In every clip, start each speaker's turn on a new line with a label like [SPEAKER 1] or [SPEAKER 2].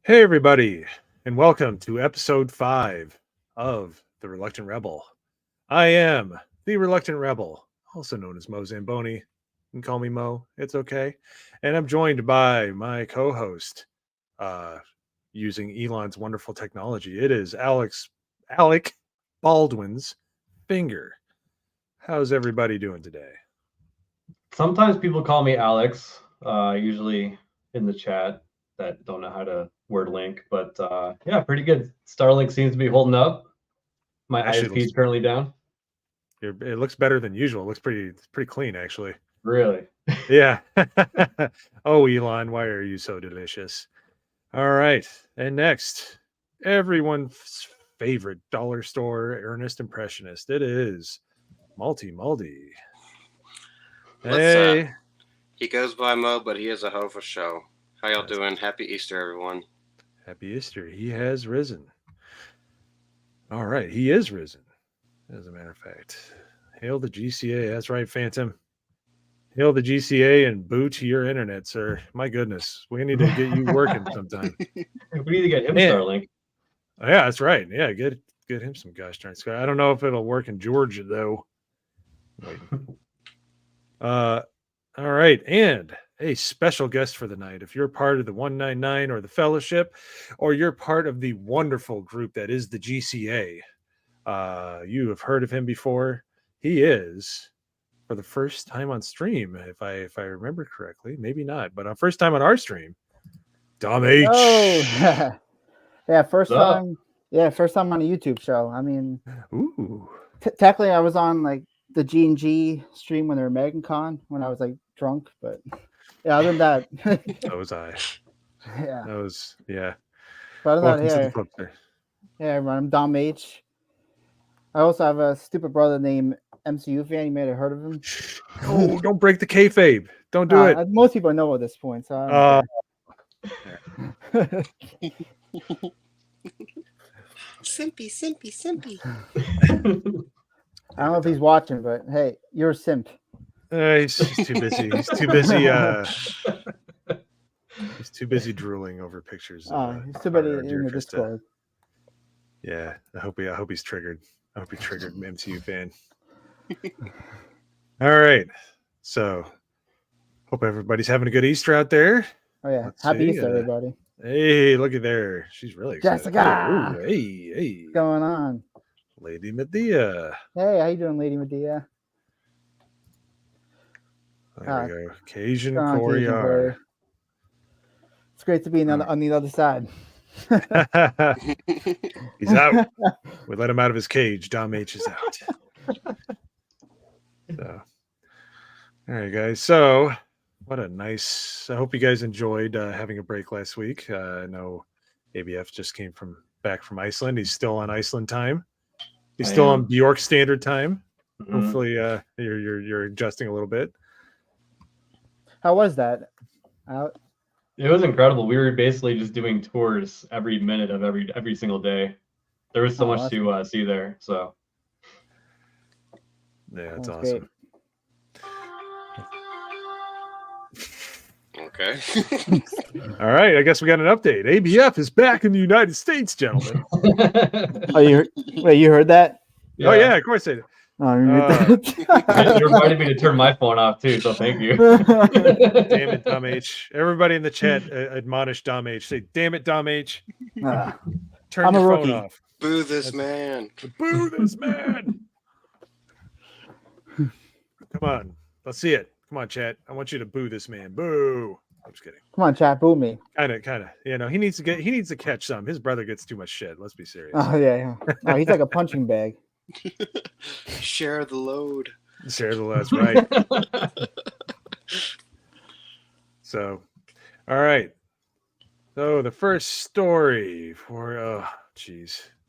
[SPEAKER 1] Hey, everybody, and welcome to episode 5 of The Reluctant Rebel. I am the Reluctant Rebel, also known as Mo Zamboni. You can call me Mo, it's okay. And I'm joined by my co host using Elon's wonderful technology. It is Alec Baldwin's finger. How's everybody doing today?
[SPEAKER 2] Sometimes people call me Alex, usually in the chat that don't know how to word link, but yeah, pretty good. Starlink seems to be holding up. My ISP is currently down.
[SPEAKER 1] It looks better than usual. It looks pretty clean, actually.
[SPEAKER 2] Really?
[SPEAKER 1] Yeah. Oh, Elon, why are you so delicious? All right. And next, everyone's favorite dollar store earnest impressionist. It is Maldy. Hey.
[SPEAKER 3] He goes by Mo, but he is a hoe for show. How y'all doing? Happy Easter, everyone.
[SPEAKER 1] Happy Easter. He has risen. All right. He is risen, as a matter of fact. Hail the GCA. That's right, Phantom. Hail the GCA and boo to your internet, sir. My goodness. We need to get you working sometime.
[SPEAKER 2] We need to get him Starlink.
[SPEAKER 1] Yeah, that's right. Yeah, get him some gosh darn Sky. I don't know if it'll work in Georgia, though. Wait. All right. And a special guest for the night. If you're part of the 199 or the Fellowship, or you're part of the wonderful group that is the GCA, you have heard of him before. He is, for the first time on stream, if I remember correctly, maybe not, but first time on our stream, Dom H.
[SPEAKER 4] Oh, yeah, first time. Yeah, first time on a YouTube show. I mean,
[SPEAKER 1] ooh,
[SPEAKER 4] technically, I was on like the G&G stream when they were MeganCon when I was like drunk, but yeah, other than that,
[SPEAKER 1] so was I.
[SPEAKER 4] Yeah,
[SPEAKER 1] that was yeah.
[SPEAKER 4] But other than that, yeah, everyone, I'm Dom H. I also have a stupid brother named MCU fan. You may have heard of him.
[SPEAKER 1] Oh, don't break the kayfabe. Don't do it.
[SPEAKER 4] Most people know at this point. So
[SPEAKER 3] Simpy.
[SPEAKER 4] I don't know if he's watching, but hey, you're a simp.
[SPEAKER 1] He's too busy. He's too busy. He's too busy drooling over pictures.
[SPEAKER 4] He's too busy in the Discord.
[SPEAKER 1] Yeah, I hope he's triggered. I hope he triggered an MCU fan. All right, so hope everybody's having a good Easter out there.
[SPEAKER 4] Oh yeah, happy Easter, everybody.
[SPEAKER 1] Hey, look at there. She's really excited.
[SPEAKER 4] Jessica.
[SPEAKER 1] Oh, hey.
[SPEAKER 4] What's going on?
[SPEAKER 1] Lady Medea.
[SPEAKER 4] Hey, how you doing, Lady Medea?
[SPEAKER 1] There we go. Cajun Coryar.
[SPEAKER 4] It's great to be on the other side.
[SPEAKER 1] He's out. We let him out of his cage. Dom H is out. So, all right, guys. So, what a nice. I hope you guys enjoyed having a break last week. I know ABF just came back from Iceland. He's still on Iceland time. He's still on Bjork Standard Time. Mm-hmm. Hopefully, you're adjusting a little bit.
[SPEAKER 4] How was that?
[SPEAKER 2] It was incredible. We were basically just doing tours every minute of every single day. There was so much to see there. So
[SPEAKER 1] yeah, it's awesome.
[SPEAKER 3] Okay.
[SPEAKER 1] All right, I guess we got an update. ABF is back in the United States, gentlemen.
[SPEAKER 4] You heard that?
[SPEAKER 1] Yeah. Oh yeah, of course I did.
[SPEAKER 2] It reminded me to turn my phone off too, so thank you.
[SPEAKER 1] Damn it, Dom H. Everybody in the chat admonish Dom H. Say, damn it, Dom H. Turn your phone off.
[SPEAKER 3] Boo this man.
[SPEAKER 1] Boo this man. Come on. Let's see it. Come on, chat. I want you to boo this man. Boo. I'm just kidding.
[SPEAKER 4] Come on, chat. Boo me.
[SPEAKER 1] Kind of. You know, he needs to catch some. His brother gets too much shit. Let's be serious.
[SPEAKER 4] Oh, yeah. Oh, he's like a punching bag.
[SPEAKER 3] Share the load.
[SPEAKER 1] That's right. So, all right. So the first story for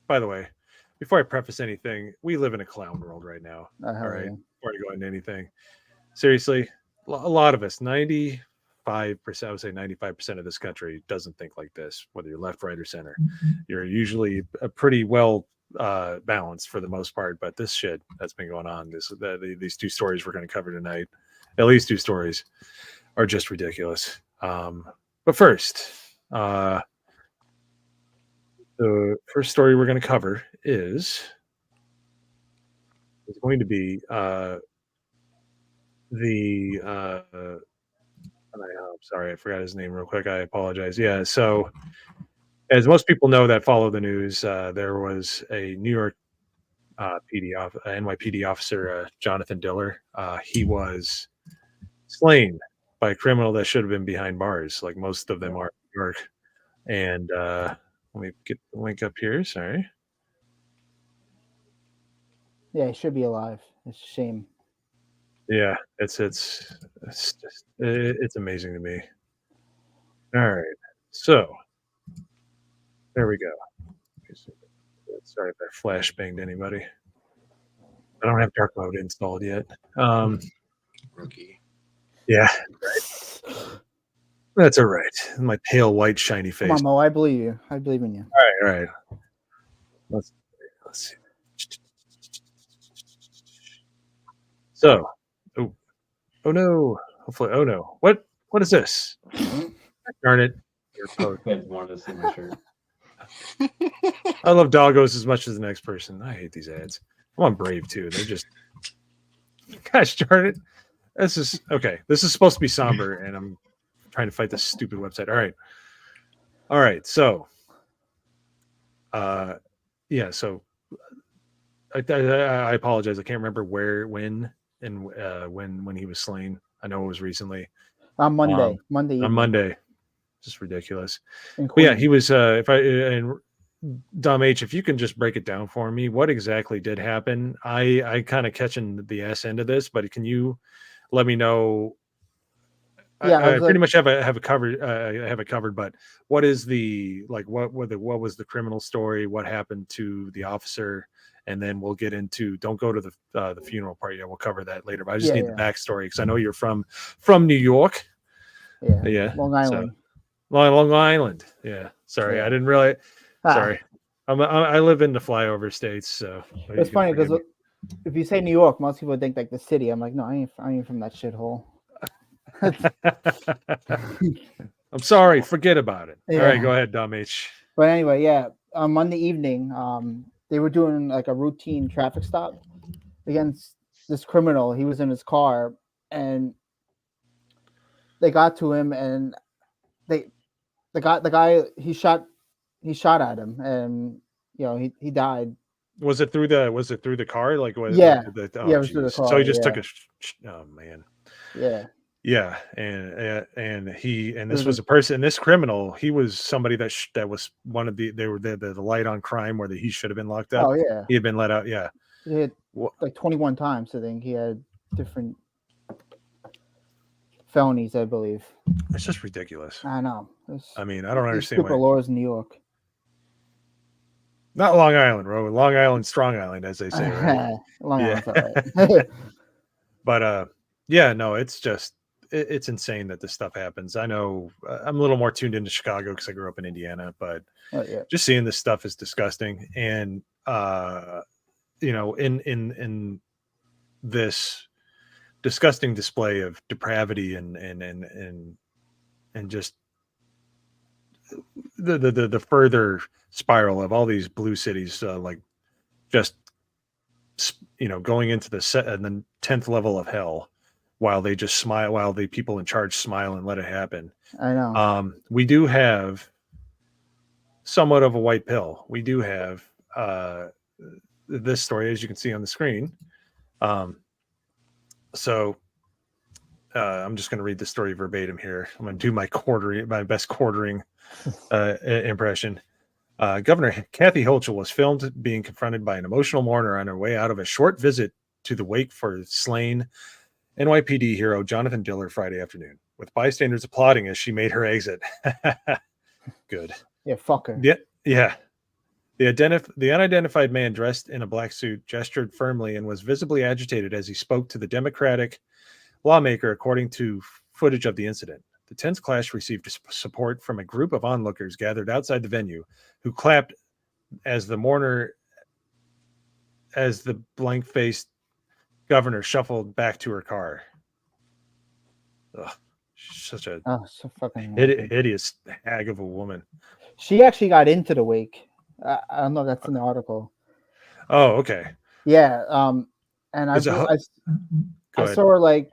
[SPEAKER 1] by the way, before I preface anything, we live in a clown world right now. All right.
[SPEAKER 4] Yeah.
[SPEAKER 1] Before I go into anything, seriously, a lot of us, 95%, I would say 95% of this country doesn't think like this, whether you're left, right, or center. Mm-hmm. You're usually a pretty well balanced for the most part, but this shit that's been going on, these two stories we're going to cover tonight, at least two stories, are just ridiculous. But first, The first story we're going to cover is going to be the I'm sorry, I forgot his name real quick. I apologize. Yeah, so as most people know that follow the news, there was a New York NYPD officer, Jonathan Diller. He was slain by a criminal that should have been behind bars, like most of them are in New York. And let me get the link up here. Sorry.
[SPEAKER 4] Yeah, he should be alive. It's a shame.
[SPEAKER 1] Yeah, it's amazing to me. All right, so there we go. Sorry if I flash banged anybody. I don't have dark mode installed yet.
[SPEAKER 3] Rookie.
[SPEAKER 1] Yeah, that's all right. My pale white shiny face.
[SPEAKER 4] Come on, Mo. I believe you. I believe in you.
[SPEAKER 1] All right. Let's see. So, oh no. Hopefully, oh no. What is this? Darn it. Your post.
[SPEAKER 2] Fans wanted to see my shirt.
[SPEAKER 1] I love doggos as much as the next person. I hate these ads. I'm on Brave too. They're just, gosh darn it. This is okay. This is supposed to be somber, and I'm trying to fight this stupid website. All right. So, yeah. So, I apologize. I can't remember where, when, and when he was slain. I know it was recently
[SPEAKER 4] On Monday. Monday.
[SPEAKER 1] on
[SPEAKER 4] evening
[SPEAKER 1] Monday. Just ridiculous.
[SPEAKER 4] in
[SPEAKER 1] But yeah,
[SPEAKER 4] Queens.
[SPEAKER 1] he was. And Dom H, if you can just break it down for me, what exactly did happen? I kind of catching the ass end of this, but can you let me know?
[SPEAKER 4] Yeah,
[SPEAKER 1] I
[SPEAKER 4] was
[SPEAKER 1] pretty
[SPEAKER 4] like-
[SPEAKER 1] much have it covered. I have it covered. But what is the like? What was the criminal story? What happened to the officer? And then we'll get into. Don't go to the funeral part yet. We'll cover that later. But I just need the backstory because I know you're from New York.
[SPEAKER 4] Yeah. Long Island.
[SPEAKER 1] Long Island. Yeah. Sorry,
[SPEAKER 4] Yeah.
[SPEAKER 1] I didn't really.
[SPEAKER 4] Ah,
[SPEAKER 1] Sorry, I live in the flyover states, so
[SPEAKER 4] It's funny because if you say New York, most people think like the city. I'm like, no, I ain't from that shithole.
[SPEAKER 1] I'm sorry. Forget about it. All
[SPEAKER 4] Yeah.
[SPEAKER 1] right, go ahead, Dom H.
[SPEAKER 4] But anyway, yeah. On Monday evening, they were doing like a routine traffic stop against this criminal. He was in his car, and they got to him, and the guy he shot at him, and he died.
[SPEAKER 1] Was it through the car? Like what?
[SPEAKER 4] Yeah.
[SPEAKER 1] Oh,
[SPEAKER 4] Yeah, it was through the
[SPEAKER 1] geez. So
[SPEAKER 4] car,
[SPEAKER 1] he just
[SPEAKER 4] yeah.
[SPEAKER 1] took oh man.
[SPEAKER 4] Yeah.
[SPEAKER 1] Yeah, and this
[SPEAKER 4] There's
[SPEAKER 1] was a person. This criminal, he was somebody that was one of they were the light on crime where he should have been locked up.
[SPEAKER 4] Oh yeah.
[SPEAKER 1] He had been let out. Yeah.
[SPEAKER 4] He hit like 21 times. I think he had different felonies, I believe.
[SPEAKER 1] It's just ridiculous.
[SPEAKER 4] I know.
[SPEAKER 1] I mean, I don't understand
[SPEAKER 4] Super
[SPEAKER 1] why.
[SPEAKER 4] laws in New York.
[SPEAKER 1] Not Long Island, bro. Long Island, Strong Island, as they say, right?
[SPEAKER 4] Long
[SPEAKER 1] Yeah.
[SPEAKER 4] Island's all right.
[SPEAKER 1] But yeah, no, it's just it's insane that this stuff happens. I know I'm a little more tuned into Chicago because I grew up in Indiana, but
[SPEAKER 4] Yeah.
[SPEAKER 1] just seeing this stuff is disgusting. And in this disgusting display of depravity and just the further spiral of all these blue cities, like just going into the 10th level of hell, while they just smile, while the people in charge smile and let it happen.
[SPEAKER 4] I know.
[SPEAKER 1] We do have somewhat of a white pill. We do have this story, as you can see on the screen. So I'm just going to read the story verbatim here. I'm going to do my best quartering impression. Governor Kathy Hochul was filmed being confronted by an emotional mourner on her way out of a short visit to the wake for slain NYPD hero Jonathan Diller Friday afternoon, with bystanders applauding as she made her exit. Good.
[SPEAKER 4] Yeah, fuck her.
[SPEAKER 1] Yeah. The unidentified man dressed in a black suit gestured firmly and was visibly agitated as he spoke to the Democratic lawmaker, according to footage of the incident. The tense clash received support from a group of onlookers gathered outside the venue, who clapped as the blank-faced governor shuffled back to her car. Ugh, such a
[SPEAKER 4] So fucking
[SPEAKER 1] hideous hag of a woman.
[SPEAKER 4] She actually got into the wake. I don't know if that's in the article.
[SPEAKER 1] Oh, okay.
[SPEAKER 4] Yeah. And
[SPEAKER 1] Is it Go
[SPEAKER 4] I
[SPEAKER 1] ahead.
[SPEAKER 4] saw her like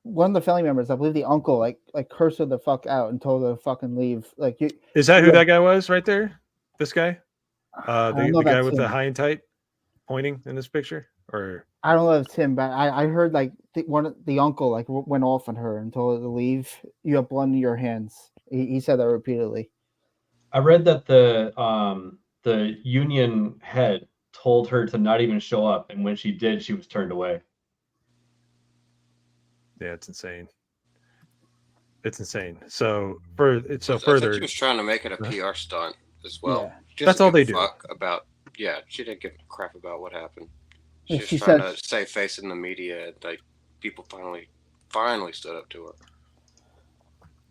[SPEAKER 4] one of the family members, I believe the uncle, like cursed her the fuck out and told her to fucking leave. Like you,
[SPEAKER 1] Is that who
[SPEAKER 4] yeah.
[SPEAKER 1] that guy was right there? This guy?
[SPEAKER 4] I don't know
[SPEAKER 1] The
[SPEAKER 4] if
[SPEAKER 1] guy
[SPEAKER 4] that's
[SPEAKER 1] with the
[SPEAKER 4] him.
[SPEAKER 1] high and tight pointing in this picture? Or
[SPEAKER 4] I don't know if it's him, but I heard like the uncle like went off on her and told her to leave. You have blood in your hands. He said that repeatedly.
[SPEAKER 2] I read that the union head told her to not even show up, and when she did, she was turned away.
[SPEAKER 1] yeah, it's insane. It's insane. So
[SPEAKER 3] I think
[SPEAKER 1] further,
[SPEAKER 3] she was trying to make it a PR stunt as well.
[SPEAKER 4] Yeah.
[SPEAKER 3] She
[SPEAKER 1] That's
[SPEAKER 3] doesn't
[SPEAKER 1] all
[SPEAKER 3] give
[SPEAKER 1] they
[SPEAKER 3] a
[SPEAKER 1] do.
[SPEAKER 3] fuck about. Yeah, she didn't give a crap about what happened.
[SPEAKER 4] Yeah,
[SPEAKER 3] She was
[SPEAKER 4] she
[SPEAKER 3] trying
[SPEAKER 4] said-
[SPEAKER 3] to save face in the media. Like people finally stood up to her.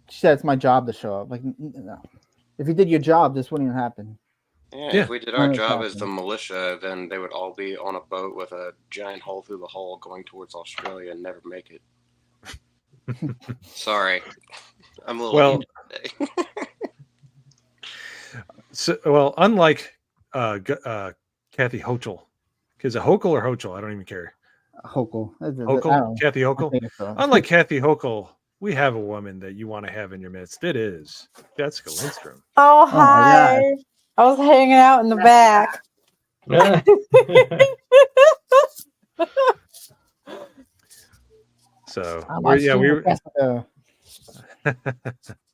[SPEAKER 4] She said it's my job to show up. Like, no. If you did your job, this wouldn't even happen.
[SPEAKER 3] Yeah,
[SPEAKER 1] Yeah.
[SPEAKER 3] if we did our
[SPEAKER 4] None of
[SPEAKER 3] job
[SPEAKER 4] it's
[SPEAKER 3] as the militia, then they would all be on a boat with a giant hole through the hull going towards Australia and never make it. Sorry. I'm a little
[SPEAKER 1] Well,
[SPEAKER 3] heated today.
[SPEAKER 1] unlike Kathy Hochul, is it Hochul or Hochul? I don't even care.
[SPEAKER 4] Hochul.
[SPEAKER 1] Hochul? Kathy
[SPEAKER 4] I
[SPEAKER 1] Hochul?
[SPEAKER 4] think so.
[SPEAKER 1] Unlike Kathy Hochul, we have a woman that you want to have in your midst. It is Jessica Lindstrom.
[SPEAKER 5] Oh,
[SPEAKER 4] my God.
[SPEAKER 5] hi. I was hanging out in the back.
[SPEAKER 1] So
[SPEAKER 4] I'm
[SPEAKER 1] we were
[SPEAKER 4] Jessica.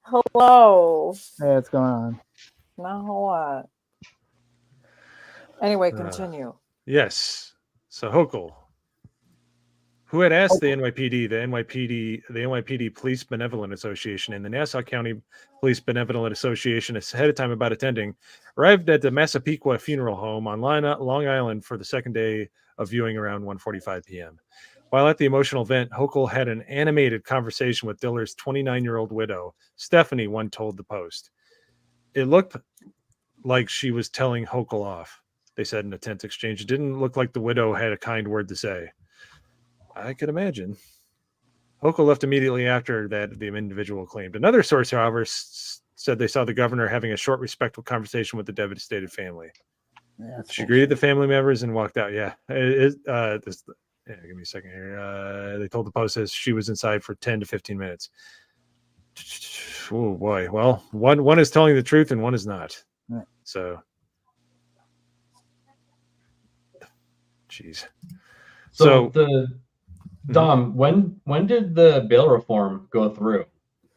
[SPEAKER 5] Hello.
[SPEAKER 4] Hey, what's going on?
[SPEAKER 5] Not a whole lot. Anyway,
[SPEAKER 1] Uh,
[SPEAKER 5] continue.
[SPEAKER 1] yes. So Hochul, who had asked the NYPD, the NYPD Police Benevolent Association, and the Nassau County Police Benevolent Association ahead of time about attending, arrived at the Massapequa Funeral Home on Long Island for the second day of viewing around 1:45 p.m. While at the emotional event, Hochul had an animated conversation with Diller's 29-year-old widow, Stephanie, one told the Post. It looked like she was telling Hochul off, they said in a tense exchange. It didn't look like the widow had a kind word to say. I could imagine. Hochul left immediately after that, the individual claimed. Another source, however, said they saw the governor having a short, respectful conversation with the devastated family.
[SPEAKER 4] Yeah,
[SPEAKER 1] She greeted the family members and walked out. Yeah. Give me a second here. They told the Post that she was inside for 10 to 15 minutes. Oh, boy. Well, one is telling the truth and one is not.
[SPEAKER 4] Right.
[SPEAKER 1] So, jeez.
[SPEAKER 2] So Dom, when did the bail reform go through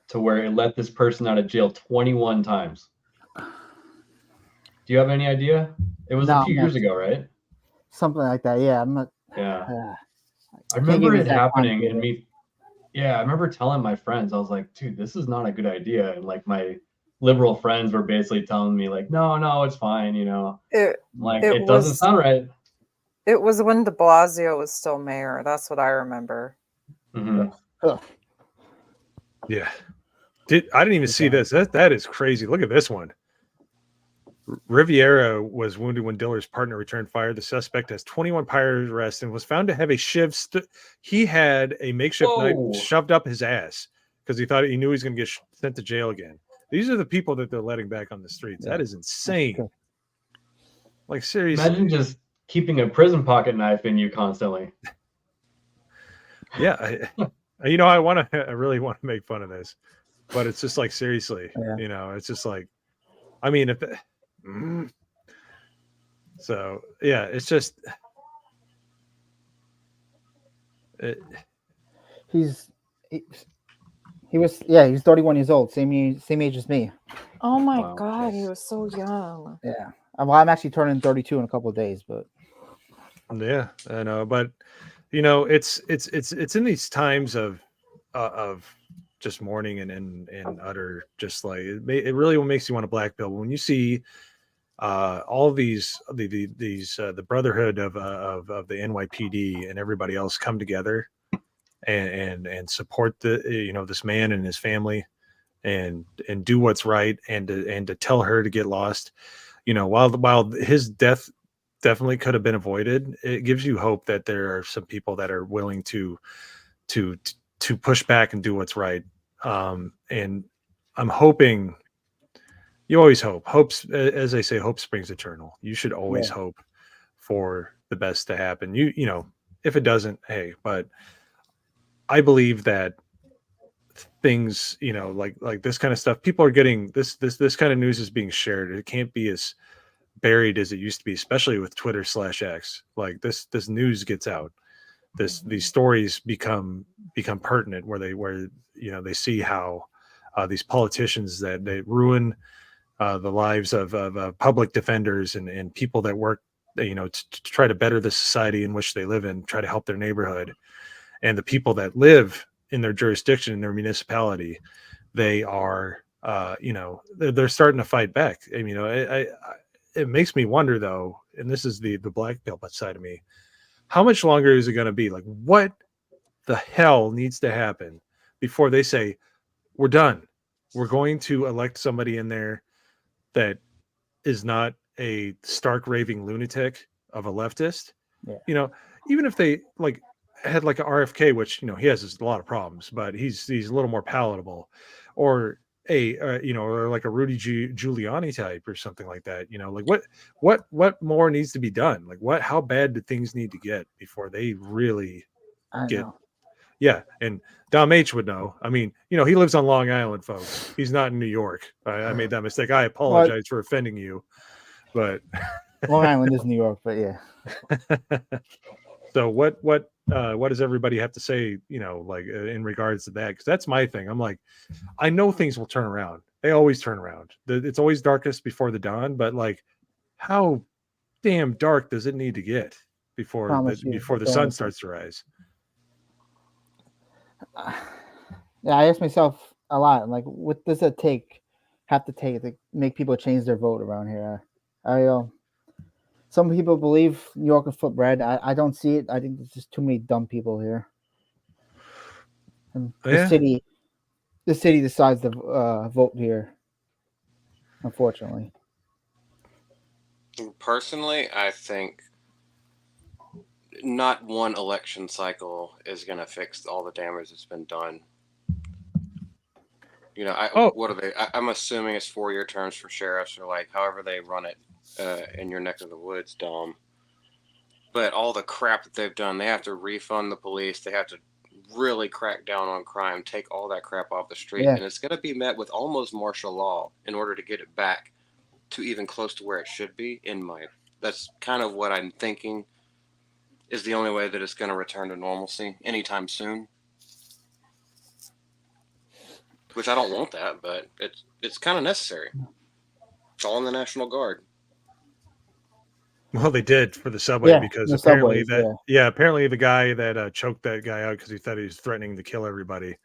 [SPEAKER 2] to where it let this person out of jail 21 times? Do you have any idea? It was
[SPEAKER 4] No,
[SPEAKER 2] a few
[SPEAKER 4] I'm
[SPEAKER 2] years
[SPEAKER 4] not-
[SPEAKER 2] ago, right?
[SPEAKER 4] Something like that. Yeah, I'm not.
[SPEAKER 2] Yeah. I
[SPEAKER 4] can't
[SPEAKER 2] remember
[SPEAKER 4] give you
[SPEAKER 2] it
[SPEAKER 4] exact time
[SPEAKER 2] happening and
[SPEAKER 4] period.
[SPEAKER 2] I remember telling my friends, I was like, dude, this is not a good idea. And like my liberal friends were basically telling me like, no, it's fine.
[SPEAKER 5] It
[SPEAKER 2] Like,
[SPEAKER 5] It
[SPEAKER 2] it doesn't
[SPEAKER 5] was-
[SPEAKER 2] sound right.
[SPEAKER 5] it was when de Blasio was still mayor. That's what I remember.
[SPEAKER 2] Mhm.
[SPEAKER 4] Ugh.
[SPEAKER 1] Yeah. I didn't even see this. That is crazy. Look at this one. Riviera was wounded when Diller's partner returned fire. The suspect has 21 prior arrests and was found to have a shiv. He had a makeshift knife
[SPEAKER 2] Whoa.
[SPEAKER 1] shoved up his ass because he knew he was going to get sent to jail again. These are the people that they're letting back on the streets.
[SPEAKER 4] Yeah.
[SPEAKER 1] That is insane.
[SPEAKER 4] Good.
[SPEAKER 1] Like, seriously.
[SPEAKER 2] Imagine just keeping a prison pocket knife in you constantly.
[SPEAKER 1] Yeah. I really want to make fun of this, but it's just like, seriously,
[SPEAKER 4] Yeah.
[SPEAKER 1] it's just like, I mean, so yeah, it's just,
[SPEAKER 4] He's 31 years old, same age as me.
[SPEAKER 5] Oh my
[SPEAKER 2] Wow.
[SPEAKER 5] God, he was so young.
[SPEAKER 4] Yeah. Well, I'm actually turning 32 in a couple of days, but
[SPEAKER 1] yeah, I know, but it's in these times of just mourning and utter, just like it really makes you want to black pill when you see all these the brotherhood of the NYPD and everybody else come together and support this man and his family and do what's right and to tell her to get lost, while his death definitely could have been avoided. It gives you hope that there are some people that are willing to push back and do what's right. And I'm hoping you always hope. Hope's, as they say, hope springs eternal. You should always
[SPEAKER 4] Yeah.
[SPEAKER 1] hope for the best to happen. You know, if it doesn't, hey, but I believe that things, you know, like this kind of stuff, people are getting this kind of news is being shared. It can't be as buried as it used to be, especially with Twitter/X. Like this news gets out. These stories become pertinent where you know they see how these politicians that they ruin the lives of public defenders and people that work, you know, to try to better the society in which they live in, try to help their neighborhood, and the people that live in their jurisdiction, in their municipality, they are, you know, they're starting to fight back. I mean, you know, it makes me wonder though, and this is the black belt side of me, how much longer is it going to be? Like, what the hell needs to happen before they say we're done? We're going to elect somebody in there that is not a stark raving lunatic of a leftist.
[SPEAKER 4] Yeah.
[SPEAKER 1] You know, even if they like had like a RFK, which, you know, he has a lot of problems, but he's a little more palatable, or you know, or like a Rudy Giuliani type or something like that. You know, like what more needs to be done? Like how bad do things need to get before they really
[SPEAKER 4] I
[SPEAKER 1] get?
[SPEAKER 4] know.
[SPEAKER 1] Yeah, and Dom H would know. I mean, you know, he lives on Long Island, folks. He's not in New York. I made that mistake. I apologize for offending you, but
[SPEAKER 4] Long Island is New York, but yeah.
[SPEAKER 1] so what does everybody have to say? You know, like in regards to that? Because that's my thing. I'm like, I know things will turn around. They always turn around. It's always darkest before the dawn. But like, how damn dark does it need to get before
[SPEAKER 4] Promise you,
[SPEAKER 1] before the
[SPEAKER 4] don't
[SPEAKER 1] sun
[SPEAKER 4] listen.
[SPEAKER 1] starts to rise?
[SPEAKER 4] Yeah, I ask myself a lot, like, what does it have to take to make people change their vote around here? Some people believe New York is foot bread. I don't see it. I think there's just too many dumb people here. And
[SPEAKER 1] Yeah.
[SPEAKER 4] the city decides to vote here, unfortunately.
[SPEAKER 3] Personally, I think not one election cycle is going to fix all the damage that's been done. You know, what are they? I'm assuming it's 4-year terms for sheriffs, or like however they run it in your neck of the woods, Dom. But all the crap that they've done, they have to refund the police. They have to really crack down on crime, take all that crap off the street,
[SPEAKER 4] Yeah.
[SPEAKER 3] and it's going to be met with almost martial law in order to get it back to even close to where it should be. That's kind of what I'm thinking is the only way that it's going to return to normalcy anytime soon. Which I don't want that, but it's kind of necessary. It's all in the National Guard.
[SPEAKER 1] Well, they did for the subway because
[SPEAKER 4] the
[SPEAKER 1] apparently
[SPEAKER 4] subways,
[SPEAKER 1] apparently the guy that choked that guy out because he thought he was threatening to kill everybody.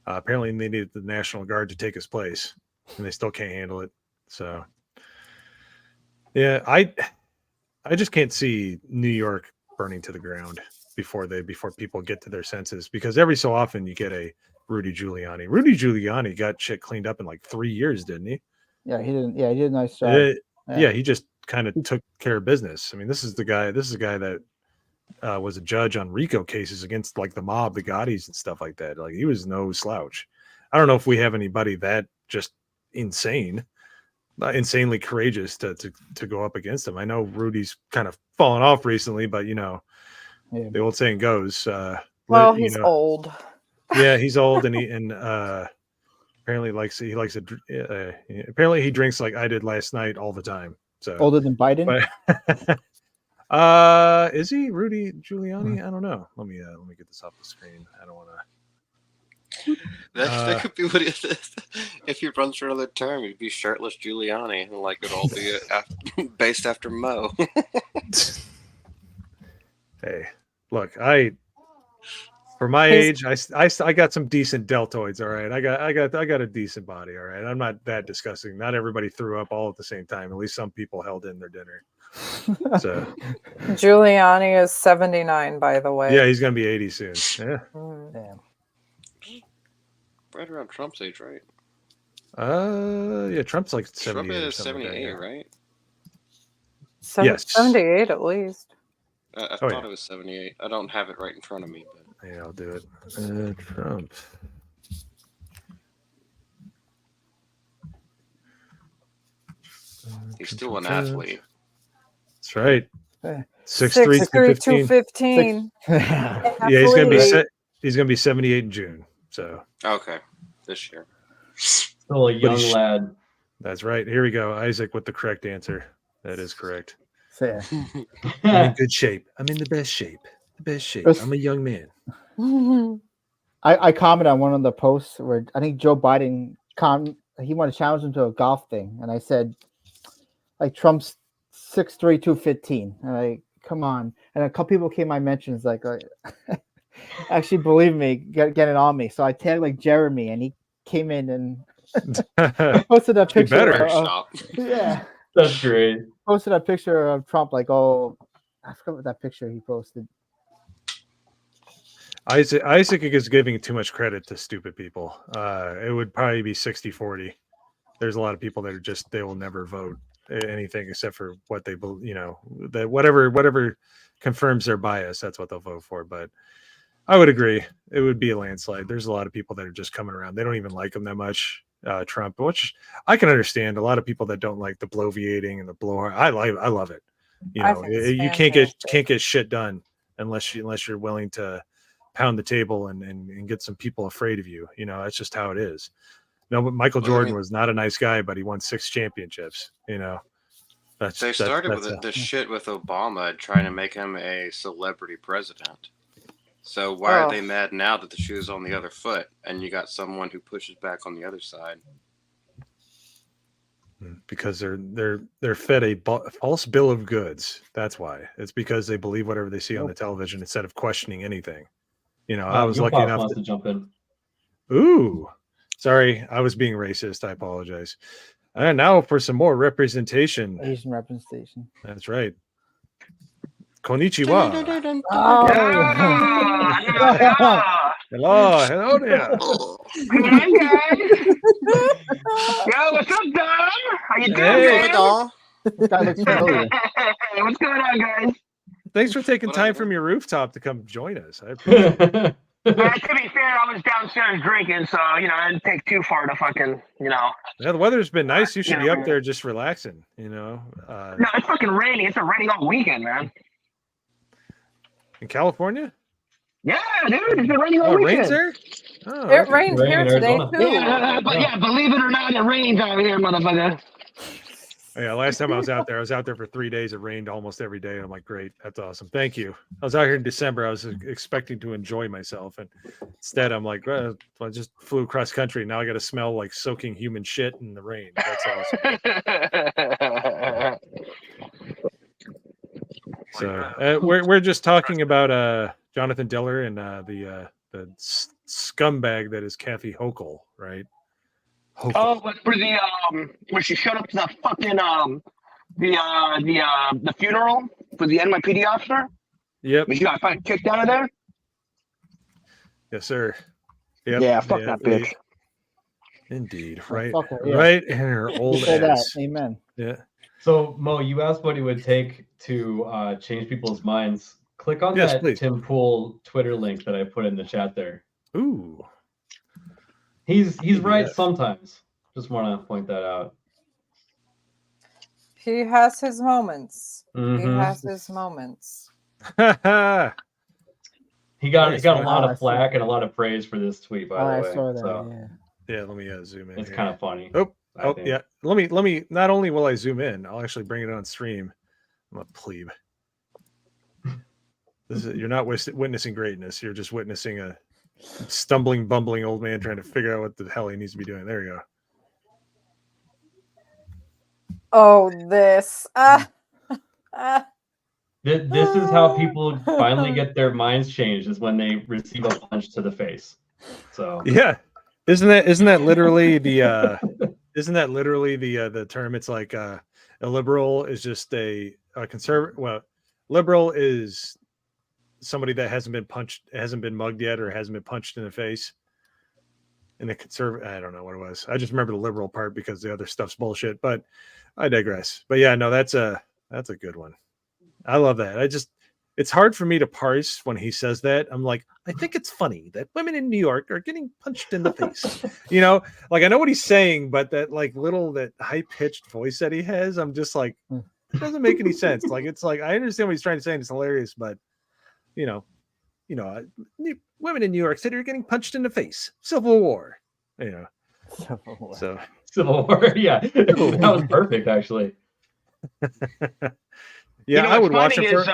[SPEAKER 1] Apparently they needed the National Guard to take his place, and they still can't handle it. So, yeah, I just can't see New York burning to the ground before people get to their senses, because every so often you get a Rudy Giuliani. Rudy Giuliani got shit cleaned up in like 3 years, didn't he?
[SPEAKER 4] Yeah, he didn't. Yeah, he did a nice job.
[SPEAKER 1] Yeah, he just kind of took care of business. I mean, this is the guy that was a judge on RICO cases against like the mob, the Gaudis and stuff like that. Like, he was no slouch. I don't know if we have anybody that just insanely courageous to go up against him. I know Rudy's kind of fallen off recently, but you know, the old saying goes,
[SPEAKER 5] well, he's old.
[SPEAKER 1] Yeah, he's old, and apparently apparently he drinks like I did last night all the time. So
[SPEAKER 4] Older than Biden?
[SPEAKER 1] But is he Rudy Giuliani? I don't know. Let me get this off the screen. I don't want to.
[SPEAKER 3] That could be what it is. If he runs for another term, he'd be shirtless Giuliani, and like it'll all be based after Mo.
[SPEAKER 1] Hey, look, for my age, I got some decent deltoids. All right, I got a decent body. All right, I'm not that disgusting. Not everybody threw up all at the same time. At least some people held in their dinner. So
[SPEAKER 5] Giuliani is 79, by the way.
[SPEAKER 1] yeah, he's gonna be 80 soon. Yeah.
[SPEAKER 4] Damn.
[SPEAKER 3] Right around Trump's age, right?
[SPEAKER 1] Yeah, Trump's like 78
[SPEAKER 3] Trump
[SPEAKER 1] or
[SPEAKER 3] is
[SPEAKER 1] something
[SPEAKER 3] 78,
[SPEAKER 1] like that, yeah.
[SPEAKER 3] right?
[SPEAKER 1] Yes.
[SPEAKER 5] 78 at least.
[SPEAKER 3] I thought it was 78. I don't have it right in front of me, but
[SPEAKER 1] Yeah, I'll do it. Trump.
[SPEAKER 3] He's still an athlete.
[SPEAKER 1] That's right.
[SPEAKER 4] Eh.
[SPEAKER 1] 6'3", 215.
[SPEAKER 5] 215.
[SPEAKER 1] Yeah, he's gonna be
[SPEAKER 5] Athlete.
[SPEAKER 1] he's gonna be 78 in June. So
[SPEAKER 3] Okay, this year.
[SPEAKER 2] Still a young lad.
[SPEAKER 1] that's right. Here we go. Isaac with the correct answer. That is correct.
[SPEAKER 4] So, yeah.
[SPEAKER 1] I'm in good shape. I'm in the best shape. The best shape.
[SPEAKER 4] It's-
[SPEAKER 1] I'm a young man.
[SPEAKER 4] I commented on one of the posts where I think Joe Biden he wanted to challenge him to a golf thing, and I said, like, Trump's 6'3", 215. And like, come on. And a couple people came my mentions like actually believe me, get it on me. So I tagged like Jeremy, and he came in and posted a picture.
[SPEAKER 1] better.
[SPEAKER 4] Yeah,
[SPEAKER 2] That's great.
[SPEAKER 4] posted a picture of Trump. Like, oh, I forgot what that picture he posted.
[SPEAKER 1] Isaac is giving too much credit to stupid people. It would probably be 60-40. There's a lot of people that are just, they will never vote anything except for what they believe, you know, that whatever confirms their bias, that's what they'll vote for. But I would agree, it would be a landslide. There's a lot of people that are just coming around. They don't even like him that much, Trump, which I can understand. A lot of people that don't like the bloviating and the blowhard. I love it. You
[SPEAKER 5] I
[SPEAKER 1] know,
[SPEAKER 5] think it's
[SPEAKER 1] you
[SPEAKER 5] fantastic.
[SPEAKER 1] can't get shit done unless you're willing to pound the table and get some people afraid of you. You know, that's just how it is. No, but Michael Jordan was not a nice guy, but he won 6 championships. You know,
[SPEAKER 3] They started with this shit with Obama trying to make him a celebrity president. So why are they mad now that the shoe's on the other foot and you got someone who pushes back on the other side?
[SPEAKER 1] Because they're fed a false bill of goods. That's why. It's because they believe whatever they see on the television instead of questioning anything. You know, I was lucky enough
[SPEAKER 2] to jump in.
[SPEAKER 1] Ooh, sorry, I was being racist. I apologize. And now for some more representation.
[SPEAKER 4] Asian representation.
[SPEAKER 1] That's right. Konnichiwa. Hello there.
[SPEAKER 6] Hey guys. Yo, what's up, Dom? How you doing,
[SPEAKER 1] Hey,
[SPEAKER 6] man?
[SPEAKER 3] Dom.
[SPEAKER 4] That looks familiar.
[SPEAKER 6] Hey, what's going on, guys?
[SPEAKER 1] Thanks for taking time from your rooftop to come join us. I appreciate it.
[SPEAKER 6] To be fair, I was downstairs drinking, so it didn't take too far to fucking,
[SPEAKER 1] Yeah, the weather's been nice. You should be up there just relaxing, you know.
[SPEAKER 6] No, it's fucking raining. It's been raining all weekend, man.
[SPEAKER 1] In California?
[SPEAKER 6] Yeah, dude, it's been raining all
[SPEAKER 1] Oh, it
[SPEAKER 6] weekend.
[SPEAKER 1] rains there? Oh,
[SPEAKER 5] It
[SPEAKER 1] okay.
[SPEAKER 5] rained
[SPEAKER 2] Rain
[SPEAKER 5] here
[SPEAKER 2] in
[SPEAKER 5] today
[SPEAKER 2] Arizona.
[SPEAKER 5] too.
[SPEAKER 6] Yeah, believe it or not, it rains out here, motherfucker.
[SPEAKER 1] Yeah, last time I was out there for 3 days. It rained almost every day. I'm like, great, that's awesome. Thank you. I was out here in December. I was expecting to enjoy myself, and instead, I'm like, well, I just flew across country. Now I got to smell like soaking human shit in the rain. That's awesome. So we're just talking about Jonathan Diller and the scumbag that is Kathy Hochul, right? Hochul.
[SPEAKER 6] Oh, but for the when she showed up to the fucking the funeral for the NYPD officer,
[SPEAKER 1] Yep.
[SPEAKER 6] she got fucking kicked out of there.
[SPEAKER 1] Yes, sir. Yep.
[SPEAKER 6] Yeah, fuck that bitch.
[SPEAKER 1] Indeed.
[SPEAKER 4] Oh,
[SPEAKER 1] Right.
[SPEAKER 4] fuck her, yeah.
[SPEAKER 1] Right in her old
[SPEAKER 4] Say that.
[SPEAKER 1] ass.
[SPEAKER 4] Amen.
[SPEAKER 1] Yeah.
[SPEAKER 2] So, Mo, you asked what it would take to change people's minds. Click on
[SPEAKER 1] Yes,
[SPEAKER 2] that
[SPEAKER 1] please.
[SPEAKER 2] Tim Pool Twitter link that I put in the chat there.
[SPEAKER 1] Ooh.
[SPEAKER 2] He's right
[SPEAKER 1] PDF.
[SPEAKER 2] sometimes. Just want to point that out.
[SPEAKER 5] He has his moments. He
[SPEAKER 2] Mhm.
[SPEAKER 5] has his moments.
[SPEAKER 2] He got
[SPEAKER 1] Nice,
[SPEAKER 2] a
[SPEAKER 1] man.
[SPEAKER 2] lot
[SPEAKER 4] Oh, I
[SPEAKER 2] of
[SPEAKER 4] see.
[SPEAKER 2] flack and a lot of praise for this tweet, by
[SPEAKER 4] I
[SPEAKER 2] the way.
[SPEAKER 4] saw that.
[SPEAKER 2] So
[SPEAKER 4] Yeah.
[SPEAKER 1] Yeah, let me zoom in.
[SPEAKER 2] it's
[SPEAKER 1] here.
[SPEAKER 2] kind of funny.
[SPEAKER 1] Oh,
[SPEAKER 2] I think.
[SPEAKER 1] yeah. Let me. Not only will I zoom in, I'll actually bring it on stream. I'm a plebe. You're not witnessing greatness. You're just witnessing a stumbling, bumbling old man trying to figure out what the hell he needs to be doing. There you go.
[SPEAKER 5] Oh, this.
[SPEAKER 2] This is how people finally get their minds changed, is when they receive a punch to the face. So
[SPEAKER 1] Yeah, isn't that literally the the term? It's like a liberal is just a conservative. Well, liberal is somebody that hasn't been mugged yet, or hasn't been punched in the face. And the conservative, I don't know what it was. I just remember the liberal part because the other stuff's bullshit. But I digress. But yeah, no, that's a good one. I love that. it's hard for me to parse when he says that. I'm like, I think it's funny that women in New York are getting punched in the face. You know, like I know what he's saying, but that like that high pitched voice that he has, I'm just like, it doesn't make any sense. Like it's like I understand what he's trying to say, and it's hilarious, but you know, women in New York City are getting punched in the face. Civil War. You know. So
[SPEAKER 2] Civil War. Yeah, that was perfect, actually.
[SPEAKER 1] Yeah, I would watch it for.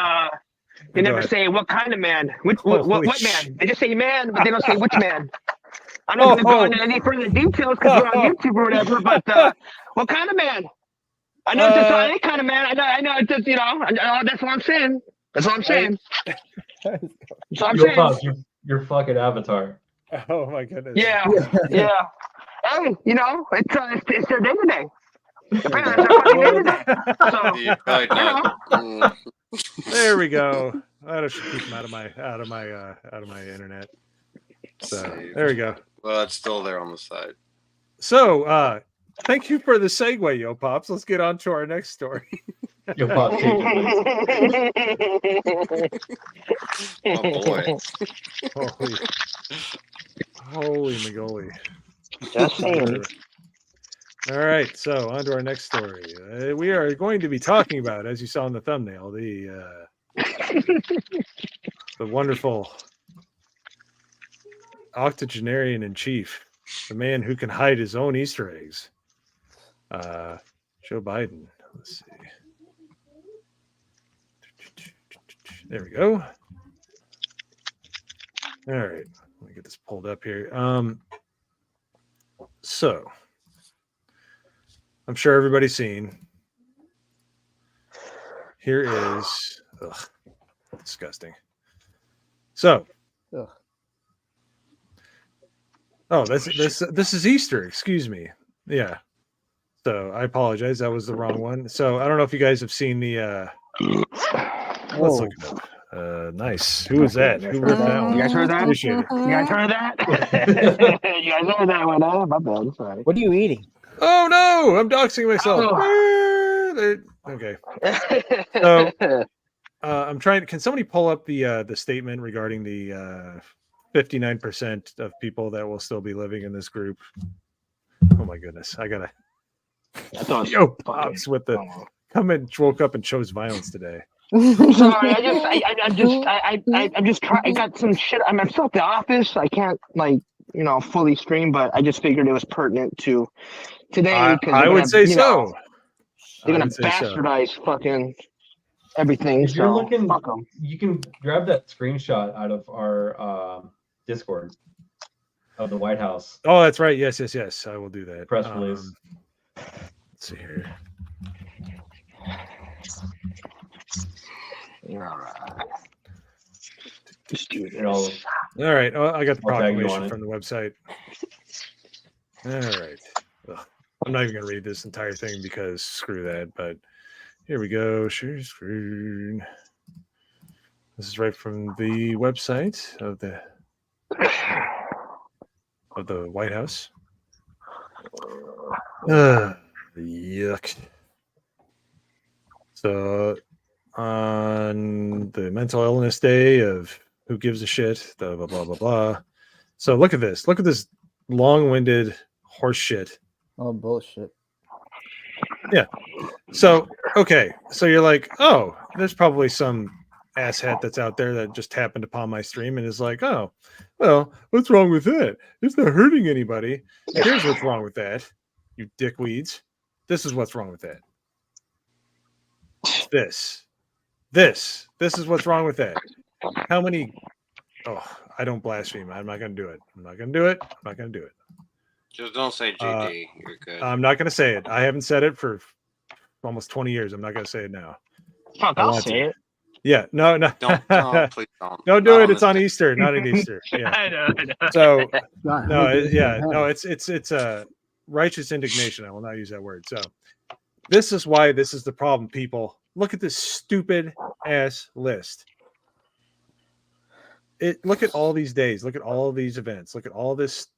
[SPEAKER 6] They never say what kind of man. What man? They just say man, but they don't say which man. I'm not going to go into any further details because we're on YouTube or whatever. But what kind of man? I know it's just not any kind of man. I know it's just that's what I'm saying. That's what I'm saying. That's what I'm saying.
[SPEAKER 2] Your fucking avatar.
[SPEAKER 1] Oh my goodness.
[SPEAKER 6] Yeah. Hey, it's their day today. Apparently, it's their fucking day today. So,
[SPEAKER 3] Yeah,
[SPEAKER 1] there we go. I should keep him out of my internet. So there we go.
[SPEAKER 3] Well, it's still there on the side.
[SPEAKER 1] So thank you for the segue, Yo Pops. Let's get on to our next story.
[SPEAKER 2] Yo Pops,
[SPEAKER 3] Oh boy.
[SPEAKER 1] Holy Magoli.
[SPEAKER 6] Just saying.
[SPEAKER 1] All right, so on to our next story. We are going to be talking about, as you saw in the thumbnail, the wonderful octogenarian-in-chief, the man who can hide his own Easter eggs. Joe Biden. Let's see. There we go. All right, let me get this pulled up here. So I'm sure everybody's seen. Here is disgusting. So, this is Easter. Excuse me. Yeah. So I apologize. That was the wrong one. So I don't know if you guys have seen the. Let's look it up. Nice. Who was that? Who wrote that one?
[SPEAKER 6] You guys heard that?
[SPEAKER 1] Appreciate it.
[SPEAKER 6] You guys heard that? You guys heard that one? My bad. Sorry.
[SPEAKER 4] What are you eating?
[SPEAKER 1] Oh no! I'm doxing myself. Okay. So I'm trying. Can somebody pull up the statement regarding the 59% of people that will still be living in this group? Oh my goodness! I gotta. Yo, Pops with the woke up and chose violence today.
[SPEAKER 6] Sorry, I'm just trying. I got some shit. I'm still at the office. I can't fully stream, but I just figured it was pertinent to today.
[SPEAKER 1] I would say so.
[SPEAKER 6] They're gonna bastardize fucking everything.
[SPEAKER 2] If you're
[SPEAKER 6] so
[SPEAKER 2] looking,
[SPEAKER 6] fuck 'em.
[SPEAKER 2] you can grab that screenshot out of our Discord of the White House.
[SPEAKER 1] Oh, that's right. Yes. I will do that.
[SPEAKER 2] Press release.
[SPEAKER 1] Let's see here.
[SPEAKER 6] You're all right. Just do it.
[SPEAKER 1] All right. Oh, I got the
[SPEAKER 2] I'll tag you
[SPEAKER 1] proclamation
[SPEAKER 2] on it.
[SPEAKER 1] from the website. All right. Ugh. I'm not even going to read this entire thing because screw that. But here we go. Share screen. This is right from the website of the White House. Yuck. So on the mental illness day of who gives a shit, blah, blah, blah, blah, blah. So look at this. Look at this long-winded horse shit.
[SPEAKER 4] Oh, bullshit.
[SPEAKER 1] Yeah. So, okay. So you're like, oh, there's probably some asshat that's out there that just happened upon my stream and is like, oh, well, what's wrong with that? It's not hurting anybody. Here's what's wrong with that, you dickweeds. This is what's wrong with that. This is what's wrong with that. How many? Oh, I don't blaspheme. I'm not going to do it. I'm not going to do it.
[SPEAKER 3] Just don't say GD. You're good.
[SPEAKER 1] I'm not going to say it. I haven't said it for almost 20 years. I'm not going to say it now.
[SPEAKER 6] Fuck, I'll say it.
[SPEAKER 1] Yeah, no.
[SPEAKER 3] Please don't.
[SPEAKER 1] Don't do it. It's on Easter, not at Easter. Yeah.
[SPEAKER 6] I know.
[SPEAKER 1] So it's righteous indignation. I will not use that word. So this is why this is the problem, people. Look at this stupid ass list. Look at all these days. Look at all these events. Look at all this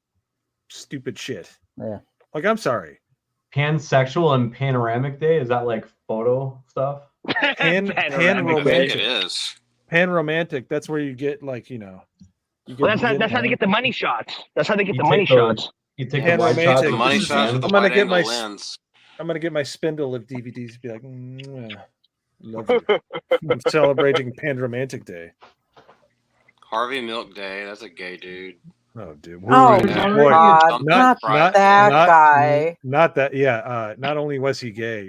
[SPEAKER 1] stupid shit.
[SPEAKER 4] Yeah.
[SPEAKER 1] Like, I'm sorry.
[SPEAKER 2] Pansexual and panoramic day, is that like photo stuff?
[SPEAKER 1] Pan
[SPEAKER 3] I think
[SPEAKER 1] romantic.
[SPEAKER 3] it is.
[SPEAKER 1] Pan-romantic. That's where you get like, you
[SPEAKER 6] Well, that's how they get the money shots. That's how they get
[SPEAKER 2] You
[SPEAKER 6] the money
[SPEAKER 2] take those-
[SPEAKER 6] shots.
[SPEAKER 2] You take
[SPEAKER 1] And
[SPEAKER 2] the wide
[SPEAKER 1] romantic.
[SPEAKER 2] shots
[SPEAKER 3] The
[SPEAKER 2] with
[SPEAKER 3] money
[SPEAKER 2] the
[SPEAKER 3] shots with
[SPEAKER 2] stand.
[SPEAKER 3] the
[SPEAKER 1] I'm gonna
[SPEAKER 3] wide
[SPEAKER 1] get
[SPEAKER 3] angle
[SPEAKER 1] my
[SPEAKER 3] lens.
[SPEAKER 1] I'm gonna get my spindle of DVDs. Be like, lovely. I'm celebrating Pan-romantic Day.
[SPEAKER 3] Harvey Milk Day. That's a gay dude.
[SPEAKER 1] Oh, dude.
[SPEAKER 5] Oh,
[SPEAKER 2] He's
[SPEAKER 3] Yeah.
[SPEAKER 2] already
[SPEAKER 5] God.
[SPEAKER 3] Something
[SPEAKER 5] Not
[SPEAKER 3] pride.
[SPEAKER 5] that
[SPEAKER 1] not-
[SPEAKER 5] guy.
[SPEAKER 1] Not that. Yeah. Not only was he gay.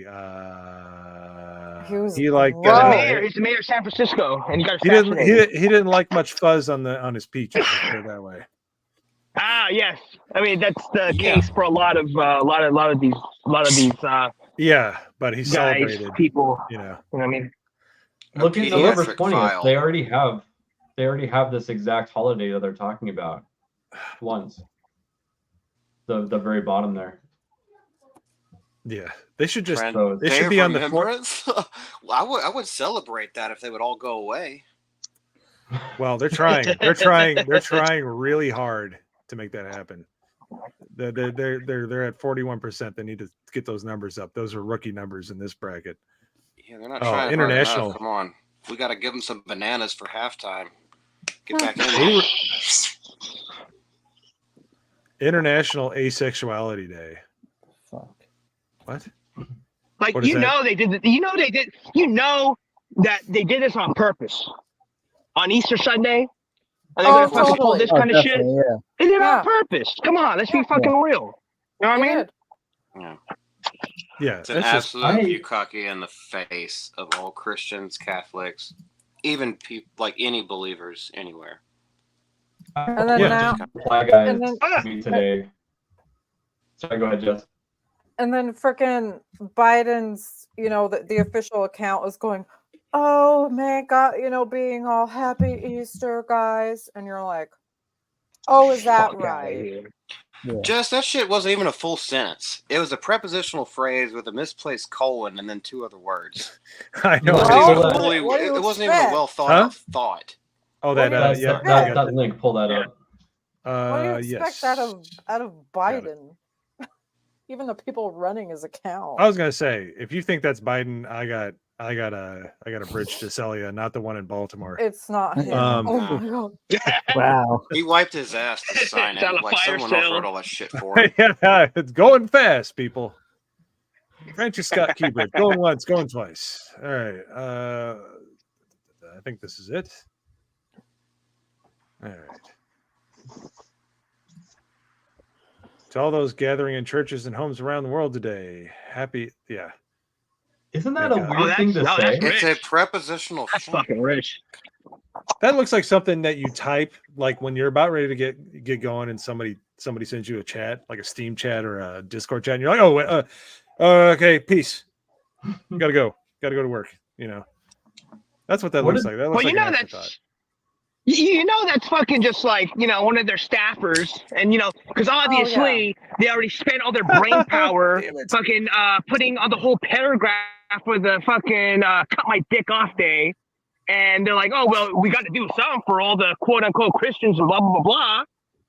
[SPEAKER 5] He was
[SPEAKER 1] He like
[SPEAKER 6] He's the
[SPEAKER 5] Whoa.
[SPEAKER 6] mayor. He's the mayor of San Francisco, and he got
[SPEAKER 1] he didn't
[SPEAKER 6] assassinated.
[SPEAKER 1] he didn't like much fuzz on his peaches. Let's put it that way.
[SPEAKER 6] Ah, yes. I mean, that's the
[SPEAKER 3] Yeah.
[SPEAKER 6] case for a lot of these
[SPEAKER 1] Yeah, but he
[SPEAKER 6] guys,
[SPEAKER 1] celebrated.
[SPEAKER 6] people.
[SPEAKER 1] You know.
[SPEAKER 6] You know what I mean?
[SPEAKER 2] Look at
[SPEAKER 3] pediatric
[SPEAKER 2] November 20th.
[SPEAKER 3] file.
[SPEAKER 2] They already have this exact holiday that they're talking about. Once. The very bottom there.
[SPEAKER 1] Yeah, they should just.
[SPEAKER 3] Friend,
[SPEAKER 2] So
[SPEAKER 1] They
[SPEAKER 3] Day
[SPEAKER 1] should
[SPEAKER 3] of
[SPEAKER 1] be on the
[SPEAKER 3] remembrance. Well, I would celebrate that if they would all go away.
[SPEAKER 1] Well, they're trying. They're trying really hard to make that happen. They're at 41%. They need to get those numbers up. Those are rookie numbers in this bracket.
[SPEAKER 3] Yeah, they're not
[SPEAKER 1] Oh,
[SPEAKER 3] trying
[SPEAKER 1] international.
[SPEAKER 3] hard enough. Come on, we got to give them some bananas for halftime. Get back in
[SPEAKER 1] They
[SPEAKER 3] there.
[SPEAKER 1] International Asexuality Day.
[SPEAKER 4] Fuck.
[SPEAKER 1] What?
[SPEAKER 6] Like
[SPEAKER 1] What is that?
[SPEAKER 6] they did. That they did this on purpose. On Easter Sunday, are they
[SPEAKER 5] Oh,
[SPEAKER 6] gonna fucking pull
[SPEAKER 5] totally.
[SPEAKER 6] this
[SPEAKER 4] Oh,
[SPEAKER 6] kind of shit?
[SPEAKER 4] definitely, yeah.
[SPEAKER 6] They did it
[SPEAKER 5] Yeah.
[SPEAKER 6] on purpose. Come on, let's be fucking real. You know what I mean?
[SPEAKER 5] Good.
[SPEAKER 3] Yeah.
[SPEAKER 1] Yeah,
[SPEAKER 3] It's an
[SPEAKER 1] that's just.
[SPEAKER 3] absolute bukkake in the face of all Christians, Catholics, even people like any believers anywhere.
[SPEAKER 5] And then
[SPEAKER 1] Yeah.
[SPEAKER 5] now,
[SPEAKER 2] Fly guy
[SPEAKER 5] and then-
[SPEAKER 2] to me today. Sorry, go ahead, Jess.
[SPEAKER 5] and then frickin' Biden's, the official account was going, oh man, God, being all happy Easter, guys. And you're like, oh, is that
[SPEAKER 6] Fuck outta
[SPEAKER 5] right?
[SPEAKER 6] here.
[SPEAKER 4] Yeah.
[SPEAKER 3] Just that shit wasn't even a full sentence. It was a prepositional phrase with a misplaced colon and then two other words.
[SPEAKER 1] I know.
[SPEAKER 2] Well,
[SPEAKER 3] It wasn't
[SPEAKER 2] what-
[SPEAKER 3] even fully-
[SPEAKER 5] what do you
[SPEAKER 3] it wasn't even a
[SPEAKER 5] expect?
[SPEAKER 3] well thought
[SPEAKER 1] Huh?
[SPEAKER 3] out thought.
[SPEAKER 1] Oh, that.
[SPEAKER 5] What do you
[SPEAKER 1] Yeah.
[SPEAKER 5] expect?
[SPEAKER 1] I got
[SPEAKER 2] That link, pull that up.
[SPEAKER 5] What do you expect
[SPEAKER 1] Yes.
[SPEAKER 5] out of
[SPEAKER 1] Got it.
[SPEAKER 5] Biden? Even the people running his account.
[SPEAKER 1] I was gonna say, if you think that's Biden, I got a bridge to sell you, not the one in Baltimore.
[SPEAKER 5] It's not him.
[SPEAKER 1] Um,
[SPEAKER 5] oh my God.
[SPEAKER 4] Wow.
[SPEAKER 3] He wiped his ass to sign
[SPEAKER 6] It's on
[SPEAKER 3] it.
[SPEAKER 6] a
[SPEAKER 3] Like
[SPEAKER 6] fire
[SPEAKER 3] someone else
[SPEAKER 6] sale.
[SPEAKER 3] wrote all that shit for him.
[SPEAKER 1] Yeah, it's going fast, people. Francis Scott Key Bridge, going once, going twice. All right. I think this is it. All right. To all those gathering in churches and homes around the world today, happy. Yeah.
[SPEAKER 2] Isn't that a
[SPEAKER 1] Thank God.
[SPEAKER 2] weird thing to
[SPEAKER 6] that's
[SPEAKER 2] say?
[SPEAKER 6] rich.
[SPEAKER 3] It's a prepositional
[SPEAKER 6] That's
[SPEAKER 3] form.
[SPEAKER 6] fucking rich.
[SPEAKER 1] That looks like something that you type like when you're about ready to get going and somebody sends you a chat, like a Steam chat or a Discord chat, and you're like, oh, wait, okay, peace. Gotta go to work. That's what that
[SPEAKER 2] What
[SPEAKER 1] looks
[SPEAKER 2] is-
[SPEAKER 1] like. That
[SPEAKER 6] Well,
[SPEAKER 1] looks like
[SPEAKER 6] you know
[SPEAKER 1] an
[SPEAKER 6] that's
[SPEAKER 1] afterthought.
[SPEAKER 6] that's fucking just like one of their staffers, and because obviously they already spent all their brain power
[SPEAKER 1] Damn it.
[SPEAKER 6] fucking putting on the whole paragraph with the fucking cut my dick off day, and they're like, oh well, we got to do something for all the quote unquote Christians and blah blah blah blah.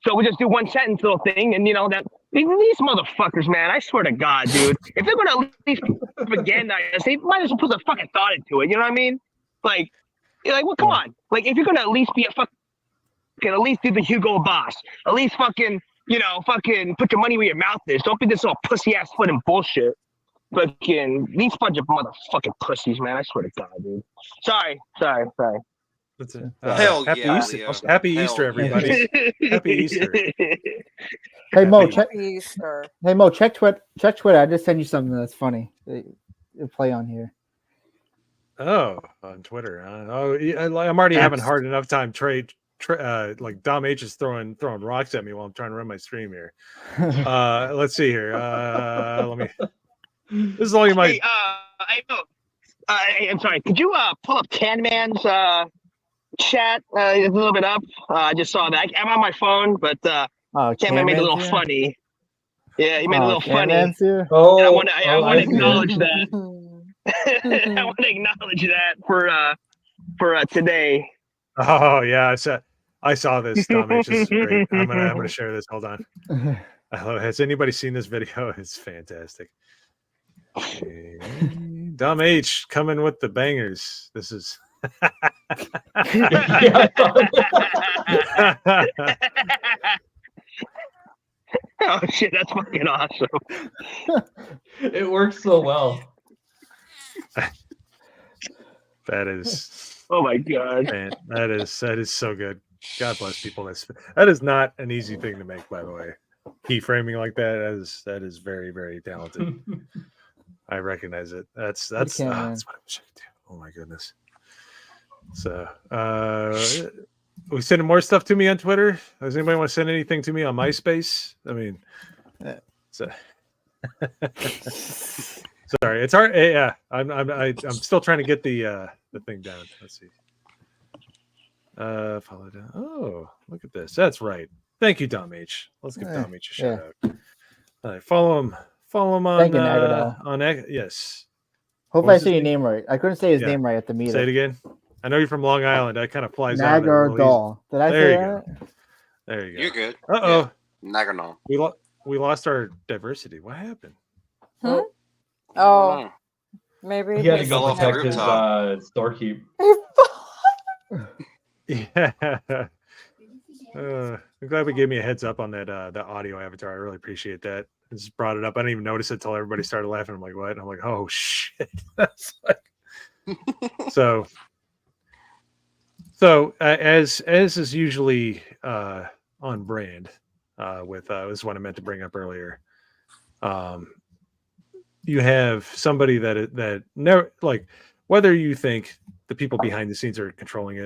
[SPEAKER 6] So we just do one sentence little thing, and that these motherfuckers, man, I swear to God, dude, if they're gonna at least propaganda, they might as well put the fucking thought into it. You know what I mean? Like, you're like, well, come on. Like, if you're gonna at least be a fucking, at least do the Hugo Boss. At least fucking put your money where your mouth is. Don't be this all pussy ass footing bullshit. Fucking these bunch of motherfucking pussies, man. I swear to God, dude. Sorry.
[SPEAKER 1] That's it.
[SPEAKER 3] Hell
[SPEAKER 1] happy
[SPEAKER 3] yeah,
[SPEAKER 1] Easter,
[SPEAKER 3] Leo.
[SPEAKER 1] happy
[SPEAKER 3] Hell
[SPEAKER 1] Easter,
[SPEAKER 3] yeah.
[SPEAKER 1] everybody. Happy Easter.
[SPEAKER 4] Hey Mo,
[SPEAKER 1] Happy
[SPEAKER 4] check.
[SPEAKER 5] Easter.
[SPEAKER 4] Hey Mo, check Twitter. I just sent you something that's funny. It'll play on here.
[SPEAKER 1] Oh, on Twitter. I'm already having hard enough time. Like Dom H is throwing rocks at me while I'm trying to run my stream here. Let's see here. Let me. This is all you might.
[SPEAKER 6] I'm sorry. Could you pull up Canman's chat a little bit up? I just saw that. I'm on my phone, but
[SPEAKER 4] Oh,
[SPEAKER 6] Canman made it a little
[SPEAKER 4] Canman's here?
[SPEAKER 6] funny. Yeah, he made it a little funny.
[SPEAKER 4] Canman's here?
[SPEAKER 2] Oh,
[SPEAKER 6] And I want to
[SPEAKER 2] I see it.
[SPEAKER 6] acknowledge that. I want to acknowledge that for today.
[SPEAKER 1] Oh yeah, I saw this. Dom H. This is great. I'm gonna share this. Hold on. Has anybody seen this video? It's fantastic. Okay. Dom H coming with the bangers. This is
[SPEAKER 2] Yeah, I thought-
[SPEAKER 6] Oh shit, that's fucking awesome.
[SPEAKER 2] it works so well.
[SPEAKER 1] That is,
[SPEAKER 6] Oh my god.
[SPEAKER 1] man, that is so good. God bless people. That is not an easy thing to make, by the way. Keyframing like that is very, very talented. I recognize it. That's
[SPEAKER 4] man.
[SPEAKER 1] that's what I wish I could do. Oh my goodness. So we sending more stuff to me on Twitter. Does anybody want to send anything to me on MySpace? I mean, so sorry, it's hard. Yeah, I'm still trying to get the thing down. Let's see. Follow down. Oh, look at this. That's right. Thank you, Dom H. Let's give Dom H a shout out. All right, follow him. Follow him on.
[SPEAKER 4] Thank you, Nagadol.
[SPEAKER 1] On yes.
[SPEAKER 4] Hopefully I say your name right. I couldn't say his name right at the meeting.
[SPEAKER 1] Say it again. I know you're from Long Island. That kind of flies out.
[SPEAKER 4] Nagadol. Did I say that?
[SPEAKER 1] There you go.
[SPEAKER 3] You're good.
[SPEAKER 1] Uh-oh.
[SPEAKER 3] Nagarnon.
[SPEAKER 1] We lost our diversity. What happened?
[SPEAKER 5] Oh, maybe
[SPEAKER 2] He had to
[SPEAKER 3] fell
[SPEAKER 2] go
[SPEAKER 3] off the
[SPEAKER 2] protect his
[SPEAKER 3] rooftop.
[SPEAKER 2] storekeep.
[SPEAKER 1] Yeah. I'm glad we gave me a heads up on that the audio avatar. I really appreciate that. I just brought it up. I didn't even notice it until everybody started laughing. I'm like, what? And I'm like, oh shit. That's like... So as is usually on brand with this is what I meant to bring up earlier. You have somebody that never, like, whether you think the people behind the scenes are controlling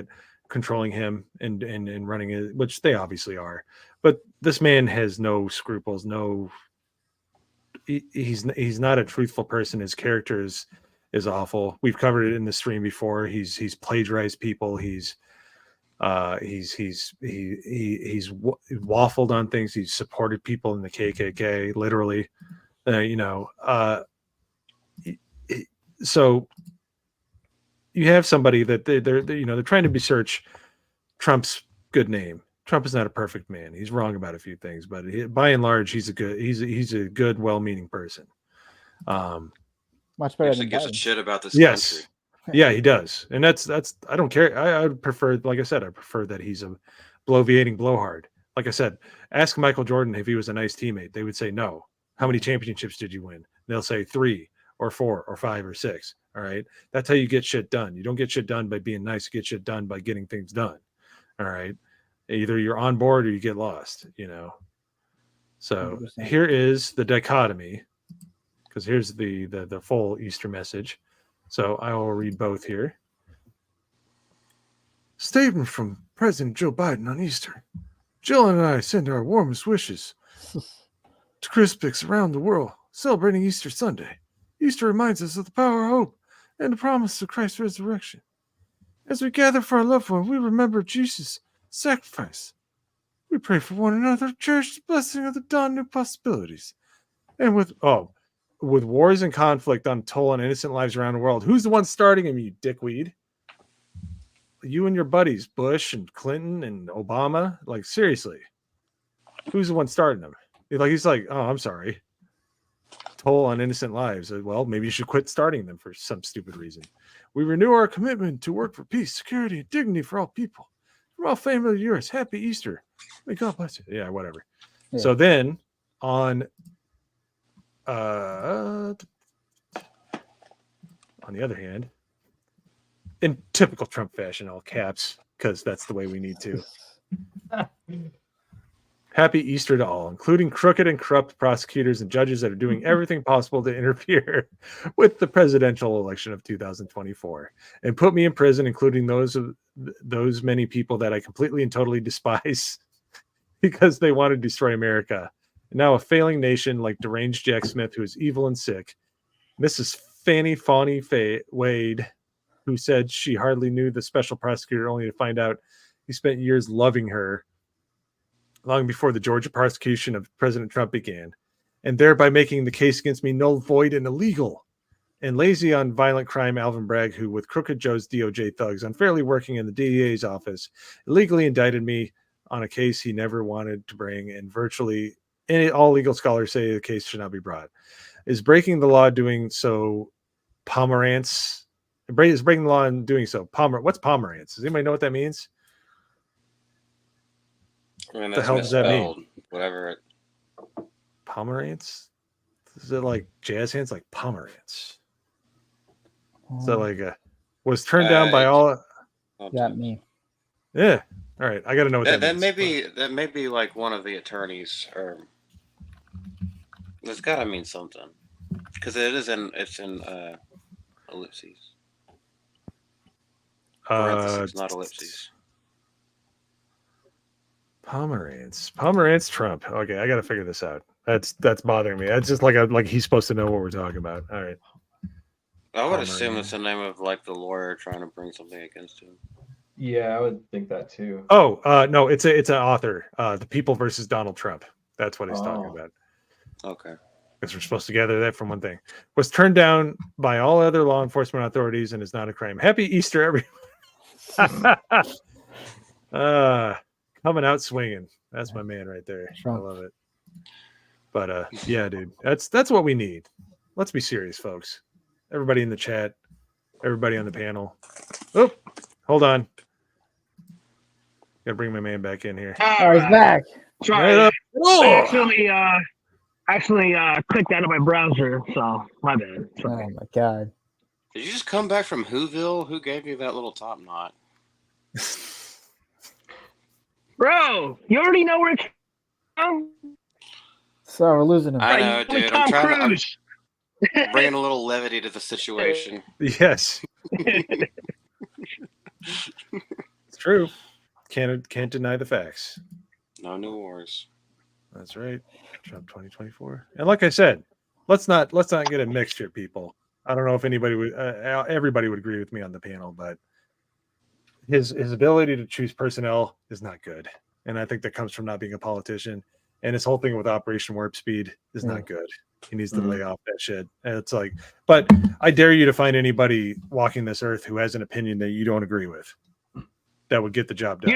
[SPEAKER 1] him and running it, which they obviously are, but this man has no scruples. He's not a truthful person. His character is awful. We've covered it in the stream before. He's plagiarized people. He's waffled on things. He's supported people in the KKK, literally. So you have somebody that they're trying to research Trump's good name. Trump is not a perfect man. He's wrong about a few things, but by and large, he's a good, well-meaning person.
[SPEAKER 4] Much better
[SPEAKER 3] Actually
[SPEAKER 4] than
[SPEAKER 3] gives a
[SPEAKER 4] Biden.
[SPEAKER 3] shit about this
[SPEAKER 1] Yes.
[SPEAKER 3] country.
[SPEAKER 1] Yeah, he does. And that's I don't care. I would prefer, like I said, I prefer that he's a bloviating blowhard. Like I said, ask Michael Jordan if he was a nice teammate. They would say no. How many championships did you win? And they'll say 3 or 4 or 5 or 6. All right. That's how you get shit done. You don't get shit done by being nice. You get shit done by getting things done. All right. Either you're on board or you get lost, So
[SPEAKER 4] 100%.
[SPEAKER 1] Here is the dichotomy, because here's the full Easter message. So I will read both here. Statement from President Joe Biden on Easter. Jill and I send our warmest wishes to Crispics around the world celebrating Easter Sunday. Easter reminds us of the power of hope and the promise of Christ's resurrection. As we gather for our loved one, we remember Jesus' sacrifice. We pray for one another, cherish the blessing of the dawn of new possibilities. And with wars and conflict on toll on innocent lives around the world, who's the one starting them, you dickweed? You and your buddies, Bush and Clinton and Obama. Like, seriously, who's the one starting them? He's like, oh, I'm sorry. Toll on innocent lives. Well, maybe you should quit starting them for some stupid reason. We renew our commitment to work for peace, security, and dignity for all people. From all family of yours, happy Easter. May God bless you. Yeah, whatever.
[SPEAKER 4] Yeah.
[SPEAKER 1] So then on the other hand, in typical Trump fashion, all caps, because that's the way we need to. Happy Easter to all, including crooked and corrupt prosecutors and judges that are doing everything possible to interfere with the presidential election of 2024 and put me in prison, including those many people that I completely and totally despise because they want to destroy America. Now a failing nation like deranged Jack Smith, who is evil and sick. Mrs. Fannie Fawny Wade, who said she hardly knew the special prosecutor, only to find out he spent years loving her long before the Georgia prosecution of President Trump began, and thereby making the case against me null, void, and illegal. And lazy on violent crime, Alvin Bragg, who with Crooked Joe's DOJ thugs unfairly working in the DEA's office, illegally indicted me on a case he never wanted to bring, and virtually all legal scholars say the case should not be brought. Is breaking the law doing so Pomerantz is breaking the law in doing so. What's pomerance? Does anybody know what that means?
[SPEAKER 3] I mean,
[SPEAKER 1] The
[SPEAKER 3] that's
[SPEAKER 1] hell does that mean?
[SPEAKER 3] misspelled. Whatever.
[SPEAKER 1] Pomerance? Is it like jazz hands? Like pomerance? Is that like was turned down by all?
[SPEAKER 4] Got me.
[SPEAKER 1] Yeah. All right. I got to know what that,
[SPEAKER 3] That
[SPEAKER 1] means.
[SPEAKER 3] that may be like one of the attorneys, or it's got to mean something because it's in ellipses. Parentheses, not ellipses.
[SPEAKER 1] Pomerance Trump. Okay, I got to figure this out. That's bothering me. That's just like he's supposed to know what we're talking about. All right.
[SPEAKER 3] I would assume it's the name of like the lawyer trying to bring something against him.
[SPEAKER 2] Yeah, I would think that too.
[SPEAKER 1] Oh, no, it's an author. The People versus Donald Trump. That's what he's talking about.
[SPEAKER 3] Okay.
[SPEAKER 1] Because we're supposed to gather that from one thing. Was turned down by all other law enforcement authorities and is not a crime. Happy Easter, everyone. Coming out swinging. That's my man right there.
[SPEAKER 4] Sure.
[SPEAKER 1] I love it. But yeah, dude, that's what we need. Let's be serious, folks. Everybody in the chat, everybody on the panel. Oh, hold on. Gotta bring my man back in here.
[SPEAKER 4] Oh, he's back.
[SPEAKER 6] Sorry,
[SPEAKER 1] Right up.
[SPEAKER 6] I
[SPEAKER 1] Oh!
[SPEAKER 6] actually clicked out of my browser, so my bad.
[SPEAKER 4] Oh my god.
[SPEAKER 3] Did you just come back from Whoville? Who gave you that little top knot?
[SPEAKER 6] Bro, you already know where it's from.
[SPEAKER 4] So we're losing him.
[SPEAKER 3] I know,
[SPEAKER 6] Like
[SPEAKER 3] dude.
[SPEAKER 6] Tom Cruise.
[SPEAKER 3] I'm bringing a little levity to the situation.
[SPEAKER 1] Yes. It's true. Can't deny the facts.
[SPEAKER 3] No new wars.
[SPEAKER 1] That's right. Trump 2024. And like I said, let's not get a mixture, people. I don't know if anybody would everybody would agree with me on the panel, but his ability to choose personnel is not good. And I think that comes from not being a politician. And his whole thing with Operation Warp Speed is not good. He needs to lay off that shit. And it's like, but I dare you to find anybody walking this earth who has an opinion that you don't agree with that would get the job done.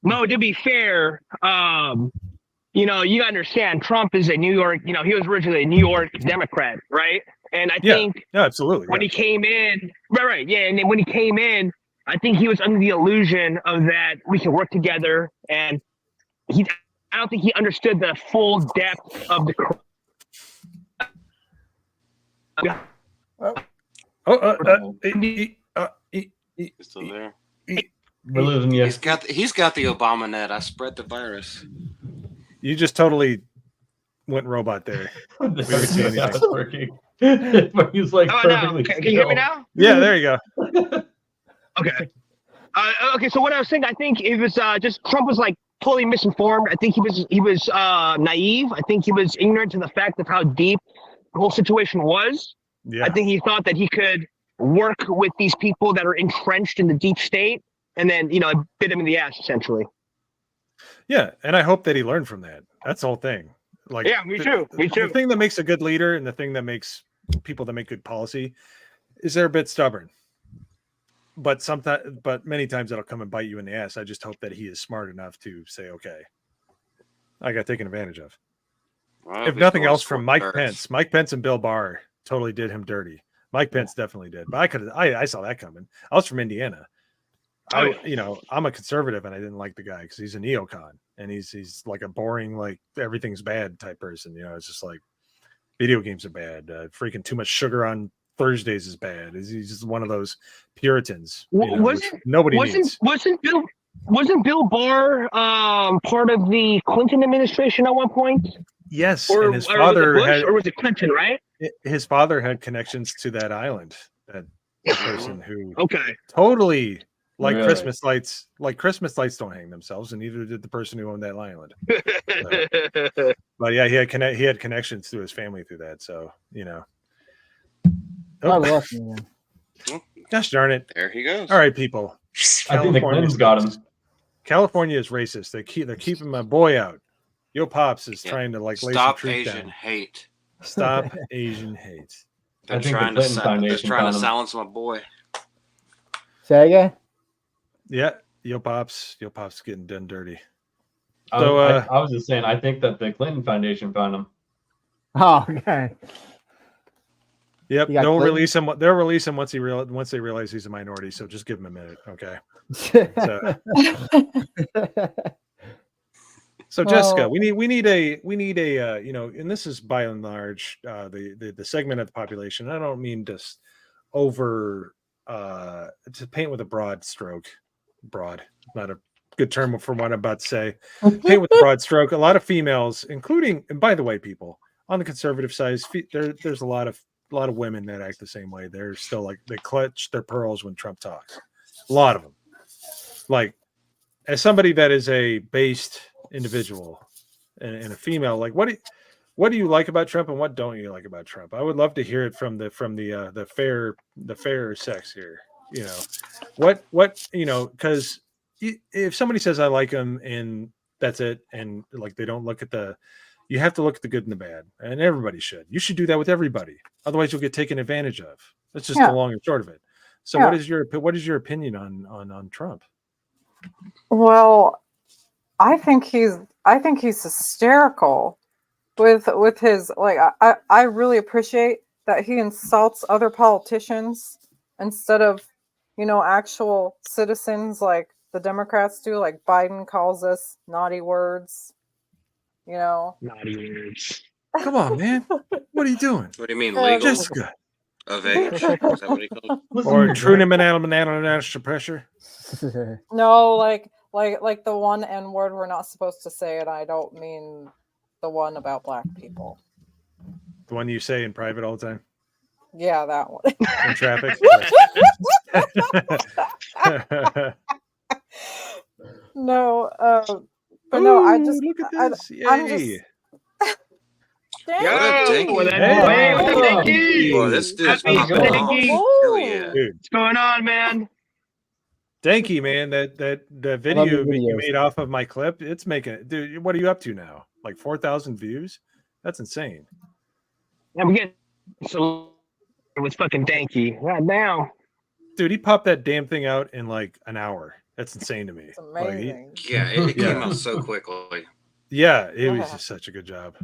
[SPEAKER 6] Mo, to be fair, you gotta understand Trump is a New York, he was originally a New York Democrat, right? And I think
[SPEAKER 1] absolutely.
[SPEAKER 6] When he came in, right. Yeah. And then when he came in, I think he was under the illusion of that we can work together. And I don't think he understood the full depth of the.
[SPEAKER 3] He's still there.
[SPEAKER 2] We're losing you.
[SPEAKER 3] He's got the Obama net. I spread the virus.
[SPEAKER 1] You just totally went robot there.
[SPEAKER 2] That's working. But he's like perfectly
[SPEAKER 6] Can you hear me now?
[SPEAKER 1] Yeah, there you go.
[SPEAKER 6] Okay. Okay. So what I was saying, I think it was just Trump was like totally misinformed. I think he was naive. I think he was ignorant to the fact of how deep the whole situation was.
[SPEAKER 1] Yeah.
[SPEAKER 6] I think he thought that he could work with these people that are entrenched in the deep state, and then bit him in the ass essentially.
[SPEAKER 1] Yeah, and I hope that he learned from that. That's the whole thing. Like,
[SPEAKER 6] yeah, me too.
[SPEAKER 1] The thing that makes a good leader and the thing that makes people that make good policy is they're a bit stubborn. But many times it'll come and bite you in the ass. I just hope that he is smart enough to say, okay, I got taken advantage of.
[SPEAKER 3] Well,
[SPEAKER 1] if nothing else, from Mike Pence and Bill Barr totally did him dirty. Mike Pence definitely did, but I saw that coming. I was from Indiana. I'm a conservative and I didn't like the guy because he's a neocon and he's like a boring, like everything's bad type person. It's just like video games are bad. Freaking too much sugar on Thursdays is bad. He's just one of those Puritans. Nobody needs.
[SPEAKER 6] Wasn't Bill Barr part of the Clinton administration at one point?
[SPEAKER 1] Yes,
[SPEAKER 6] or,
[SPEAKER 1] and his father
[SPEAKER 6] or was it Clinton, right?
[SPEAKER 1] His father had connections to that island. That person who totally like really? Christmas lights. Like Christmas lights don't hang themselves, and neither did the person who owned that island. But yeah, he had connections to his family through that. So Gosh darn it!
[SPEAKER 3] There he goes.
[SPEAKER 1] All right, people.
[SPEAKER 2] I think the Clintons got him.
[SPEAKER 1] California is racist. They're keeping my boy out. Yo Pops is trying to like
[SPEAKER 3] stop Asian hate.
[SPEAKER 1] Stop Asian hate.
[SPEAKER 3] They're trying to silence my boy.
[SPEAKER 4] Say again?
[SPEAKER 1] Yeah, Yo Pops getting done dirty.
[SPEAKER 2] So I was just saying, I think that the Clinton Foundation found him.
[SPEAKER 4] Oh, okay.
[SPEAKER 1] Yep.
[SPEAKER 4] He got
[SPEAKER 1] They'll
[SPEAKER 4] clipped.
[SPEAKER 1] release him. They'll release him once they realize he's a minority. So just give him a minute, okay? So Jessica,
[SPEAKER 5] Well-
[SPEAKER 1] we need a you know, and this is by and large the segment of the population. I don't mean just over to paint with a broad stroke. Broad, not a good term for what I'm about to say. Paint with a broad stroke. A lot of females, including, and by the way, people on the conservative side, there's a lot of women that act the same way. They're still like they clutch their pearls when Trump talks. A lot of them. Like, as somebody that is a based individual and a female, like what do you like about Trump and what don't you like about Trump? I would love to hear it from the fair sex here. You know, what you know, because if somebody says I like him and that's it, and like they don't look at you have to look at the good and the bad, and everybody should. You should do that with everybody. Otherwise, you'll get taken advantage of. That's just the long and short of it. So,
[SPEAKER 5] Yeah.
[SPEAKER 1] what is your opinion on Trump?
[SPEAKER 5] Well, I think he's hysterical with his like I really appreciate that he insults other politicians instead of, you know, actual citizens like the Democrats do. Like Biden calls us naughty words, you know.
[SPEAKER 6] Naughty words.
[SPEAKER 1] Come on, man. What are you doing?
[SPEAKER 3] What do you mean
[SPEAKER 5] Yeah,
[SPEAKER 3] legal?
[SPEAKER 1] Jessica.
[SPEAKER 3] Of age? Is that what he calls it?
[SPEAKER 1] Or true banana pressure.
[SPEAKER 5] No, like the one N word we're not supposed to say, and I don't mean the one about black people.
[SPEAKER 1] The one you say in private all the time
[SPEAKER 5] Yeah, that one.
[SPEAKER 1] in traffic.
[SPEAKER 5] No, but no, I just
[SPEAKER 1] look at
[SPEAKER 5] I-
[SPEAKER 1] this.
[SPEAKER 5] I'm
[SPEAKER 1] Yay.
[SPEAKER 5] just-
[SPEAKER 3] What up, Dinky?
[SPEAKER 6] What up,
[SPEAKER 1] Hey.
[SPEAKER 6] what up, Dinky?
[SPEAKER 3] Boy, this dude's
[SPEAKER 2] How's it
[SPEAKER 3] popping
[SPEAKER 2] going?
[SPEAKER 3] off.
[SPEAKER 6] Dinky?
[SPEAKER 3] Hell yeah.
[SPEAKER 1] Dude,
[SPEAKER 6] What's going on, man?
[SPEAKER 1] Danky, man, that
[SPEAKER 4] love
[SPEAKER 1] video
[SPEAKER 4] your
[SPEAKER 1] you
[SPEAKER 4] videos.
[SPEAKER 1] made off of my clip, it's making, dude, what are you up to now? Like 4,000 views? That's insane.
[SPEAKER 6] I'm getting so it was fucking danky right now.
[SPEAKER 1] Dude, he popped that damn thing out in like an hour. That's insane to me.
[SPEAKER 5] It's
[SPEAKER 1] Like,
[SPEAKER 5] amazing.
[SPEAKER 3] Yeah, it came
[SPEAKER 1] Yeah.
[SPEAKER 3] out so quickly.
[SPEAKER 1] yeah, it was
[SPEAKER 5] Yeah.
[SPEAKER 1] just such a good job.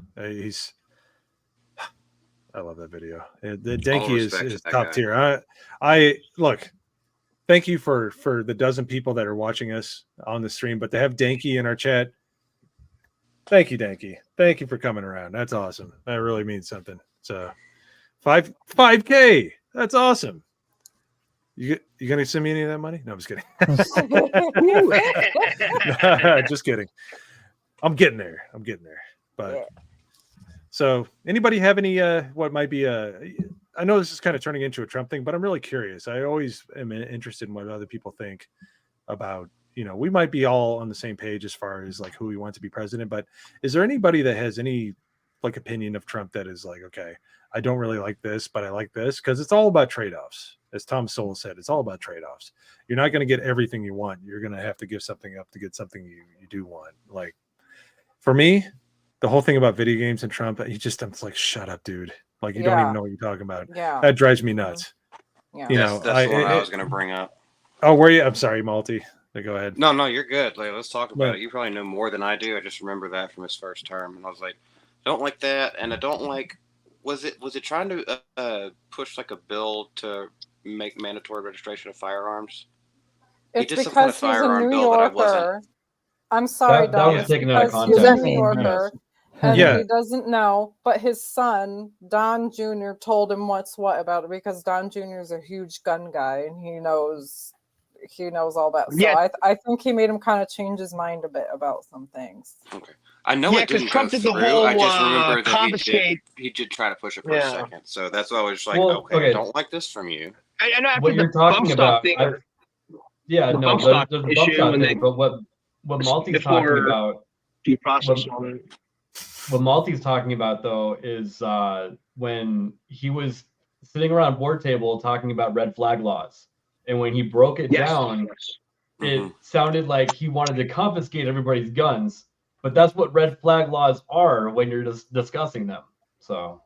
[SPEAKER 1] I love that video. The Danky
[SPEAKER 3] respect to
[SPEAKER 1] is
[SPEAKER 3] that
[SPEAKER 1] top
[SPEAKER 3] guy.
[SPEAKER 1] tier. I look. Thank you for the dozen people that are watching us on the stream, but to have Danky in our chat, thank you, Danky. Thank you for coming around. That's awesome. That really means something. So 5K. That's awesome. You gonna send me any of that money? No, I'm just kidding. Just kidding. I'm getting there. But
[SPEAKER 5] Yeah.
[SPEAKER 1] so anybody have any what might be I know this is kind of turning into a Trump thing, but I'm really curious. I always am interested in what other people think about, you know, we might be all on the same page as far as like who we want to be president, but is there anybody that has any like opinion of Trump that is like, okay, I don't really like this, but I like this? Because it's all about trade-offs. As Tom Sowell said, it's all about trade-offs. You're not going to get everything you want. You're going to have to give something up to get something you do want. Like for me, the whole thing about video games and Trump, I'm like, shut up, dude. Like you don't even
[SPEAKER 5] Yeah.
[SPEAKER 1] know what you're talking about.
[SPEAKER 5] Yeah.
[SPEAKER 1] That drives me nuts.
[SPEAKER 5] Yeah.
[SPEAKER 1] You
[SPEAKER 3] That's
[SPEAKER 1] know,
[SPEAKER 3] the one I was going to bring up.
[SPEAKER 1] Oh, were you? I'm sorry, Malty. Go ahead.
[SPEAKER 3] No, you're good. Like, let's talk about
[SPEAKER 1] Yeah.
[SPEAKER 3] it. You probably know more than I do. I just remember that from his first term, and I was like, don't like that, and I don't like. Was it trying to push like a bill to make mandatory registration of firearms?
[SPEAKER 5] It's
[SPEAKER 3] did some kind of
[SPEAKER 5] because he's a
[SPEAKER 3] firearm
[SPEAKER 5] New
[SPEAKER 3] bill that I wasn't-
[SPEAKER 5] Yorker. I'm sorry,
[SPEAKER 2] That
[SPEAKER 5] Don.
[SPEAKER 2] was
[SPEAKER 5] It's
[SPEAKER 2] taken out of
[SPEAKER 5] because he's a
[SPEAKER 2] context.
[SPEAKER 5] New Yorker.
[SPEAKER 2] Yes.
[SPEAKER 5] And
[SPEAKER 1] Yeah.
[SPEAKER 5] he doesn't know, but his son, Don Jr., told him what's what about it because Don Jr. is a huge gun guy and he knows all about. So
[SPEAKER 6] Yeah.
[SPEAKER 5] I think he made him kind of change his mind a bit about some things.
[SPEAKER 3] Okay, I know
[SPEAKER 6] Yeah,
[SPEAKER 3] it
[SPEAKER 6] 'cause
[SPEAKER 3] didn't
[SPEAKER 6] Trump
[SPEAKER 3] go
[SPEAKER 6] did the
[SPEAKER 3] through. I
[SPEAKER 6] whole,
[SPEAKER 3] just remember that
[SPEAKER 6] confiscate.
[SPEAKER 3] he did try to push it for a
[SPEAKER 6] Yeah.
[SPEAKER 3] second. So that's why I was just like,
[SPEAKER 2] Well,
[SPEAKER 3] okay,
[SPEAKER 2] okay.
[SPEAKER 3] I don't like this from you.
[SPEAKER 6] I know after
[SPEAKER 2] What
[SPEAKER 6] the
[SPEAKER 2] you're talking
[SPEAKER 6] bump
[SPEAKER 2] about,
[SPEAKER 6] stock thing.
[SPEAKER 2] yeah,
[SPEAKER 6] The
[SPEAKER 2] no,
[SPEAKER 6] bump
[SPEAKER 2] there's
[SPEAKER 6] stock
[SPEAKER 2] the bump
[SPEAKER 6] issue
[SPEAKER 2] stock
[SPEAKER 6] and
[SPEAKER 2] thing, but what Malty's talking
[SPEAKER 6] before-
[SPEAKER 2] about,
[SPEAKER 6] due process and all that.
[SPEAKER 2] what Malty's talking about though is when he was sitting around board table talking about red flag laws, and when he broke it
[SPEAKER 6] Yes.
[SPEAKER 2] down, it
[SPEAKER 3] Mhm.
[SPEAKER 2] sounded like he wanted to confiscate everybody's guns, but that's what red flag laws are when you're just discussing them. So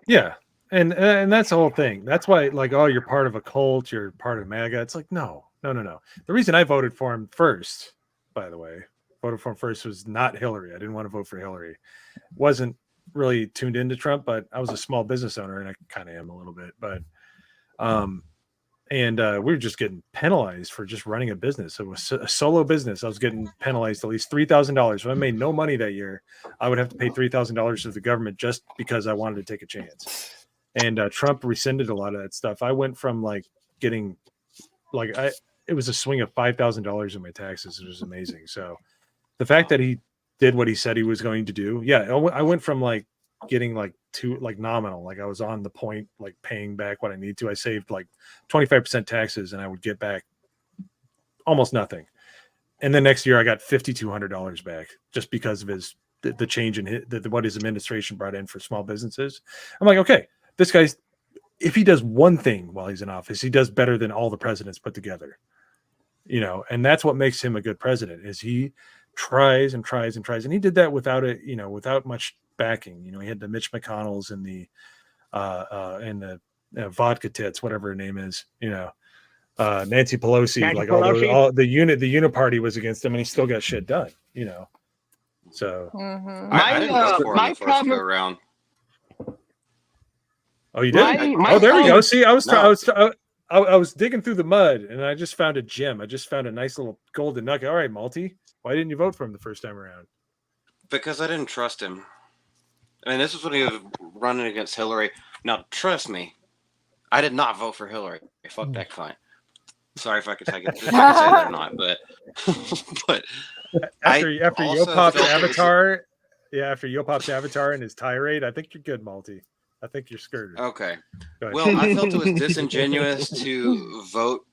[SPEAKER 1] Yeah. And that's the whole thing. That's why, like, oh, you're part of a cult, you're part of MAGA. It's like, no. The reason I voted for him first, by the way, was not Hillary. I didn't want to vote for Hillary. Wasn't really tuned into Trump, but I was a small business owner, and I kind of am a little bit. But we were just getting penalized for just running a business. It was a solo business. I was getting penalized at least $3,000. If I made no money that year, I would have to pay $3,000 to the government just because I wanted to take a chance. And Trump rescinded a lot of that stuff. I went from like getting it was a swing of $5,000 in my taxes. It was amazing. So the fact that he did what he said he was going to do, I went from like getting like nominal, like I was on the point, like paying back what I need to. I saved like 25% taxes, and I would get back almost nothing. And the next year, I got $5,200 back just because of the change in what his administration brought in for small businesses. I'm like, okay, this guy's, if he does one thing while he's in office, he does better than all the presidents put together, and that's what makes him a good president, is he tries and tries and tries. And he did that without much backing. He had the Mitch McConnells and the vodka tits, whatever her name is, Nancy Pelosi, all the uniparty was against him, and he still got shit done, So
[SPEAKER 3] I didn't vote for him the first go around.
[SPEAKER 1] Oh, you did? There we go. See, I was digging through the mud, and I just found a gem. I just found a nice little golden nugget. All right, Malty, why didn't you vote for him the first time around?
[SPEAKER 3] Because I didn't trust him. I mean, this was when he was running against Hillary. Now, trust me, I did not vote for Hillary. Fuck that client. Sorry if I could say that or not, but
[SPEAKER 1] after Yopop's avatar, after Yopop's avatar and his tirade, I think you're good, Malty. I think you're skirted.
[SPEAKER 3] Okay. Well, I felt it was disingenuous to vote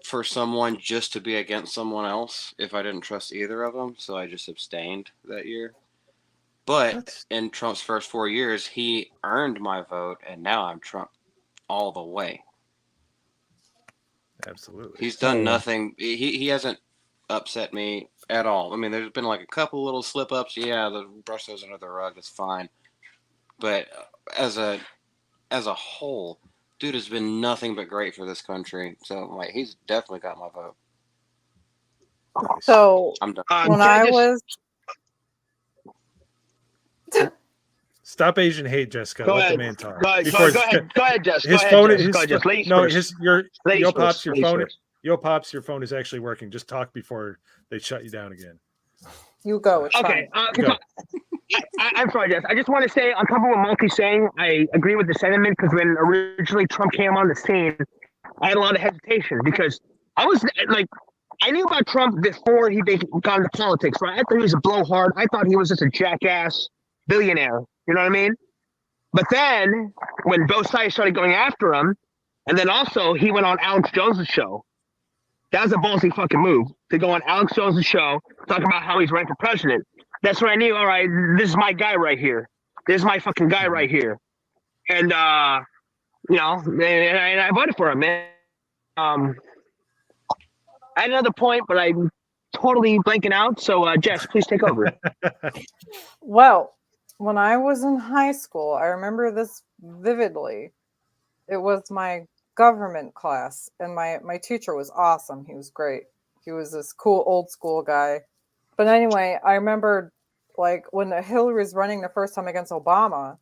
[SPEAKER 3] for someone just to be against someone else if I didn't trust either of them, so I just abstained that year. But in Trump's first 4 years, he earned my vote, and now I'm Trump all the way.
[SPEAKER 1] Absolutely.
[SPEAKER 3] He's done nothing. He hasn't upset me at all. I mean, there's been like a couple little slip-ups. Yeah, the brush those under the rug. That's fine. But as a whole, dude has been nothing but great for this country. So, like, he's definitely got my vote.
[SPEAKER 5] So
[SPEAKER 3] I'm done.
[SPEAKER 5] when I was
[SPEAKER 1] Stop Asian hate, Jessica.
[SPEAKER 6] Go
[SPEAKER 1] Let
[SPEAKER 6] ahead.
[SPEAKER 1] the man talk.
[SPEAKER 6] Go ahead, Jess. Go ahead, Jess.
[SPEAKER 1] His
[SPEAKER 6] Go
[SPEAKER 1] phone.
[SPEAKER 6] ahead, Jess. Go ahead, Jess. Ladies first. Ladies
[SPEAKER 1] Yopops,
[SPEAKER 6] first.
[SPEAKER 1] your
[SPEAKER 6] Ladies
[SPEAKER 1] phone.
[SPEAKER 6] first.
[SPEAKER 1] Yopops, your phone is actually working. Just talk before they shut you down again.
[SPEAKER 5] you go. It's
[SPEAKER 6] Okay.
[SPEAKER 5] fine.
[SPEAKER 6] I'm sorry, Jess. I just want to say, on top of what Mulkey's saying, I agree with the sentiment, because when originally Trump came on the scene, I had a lot of hesitation, because I was like, I knew about Trump before he got into politics, right? I thought he was a blowhard. I thought he was just a jackass billionaire. You know what I mean? But then when both sides started going after him, and then also he went on Alex Jones' show. That was a ballsy fucking move, to go on Alex Jones' show, talking about how he's running for president. That's when I knew, all right, this is my guy right here. This is my fucking guy right here. And, and I voted for him, man. I had another point, but I'm totally blanking out. So, Jess, please take over.
[SPEAKER 5] Well, when I was in high school, I remember this vividly. It was my government class, and my teacher was awesome. He was great. He was this cool old school guy. But anyway, I remember like when Hillary was running the first time against Obama,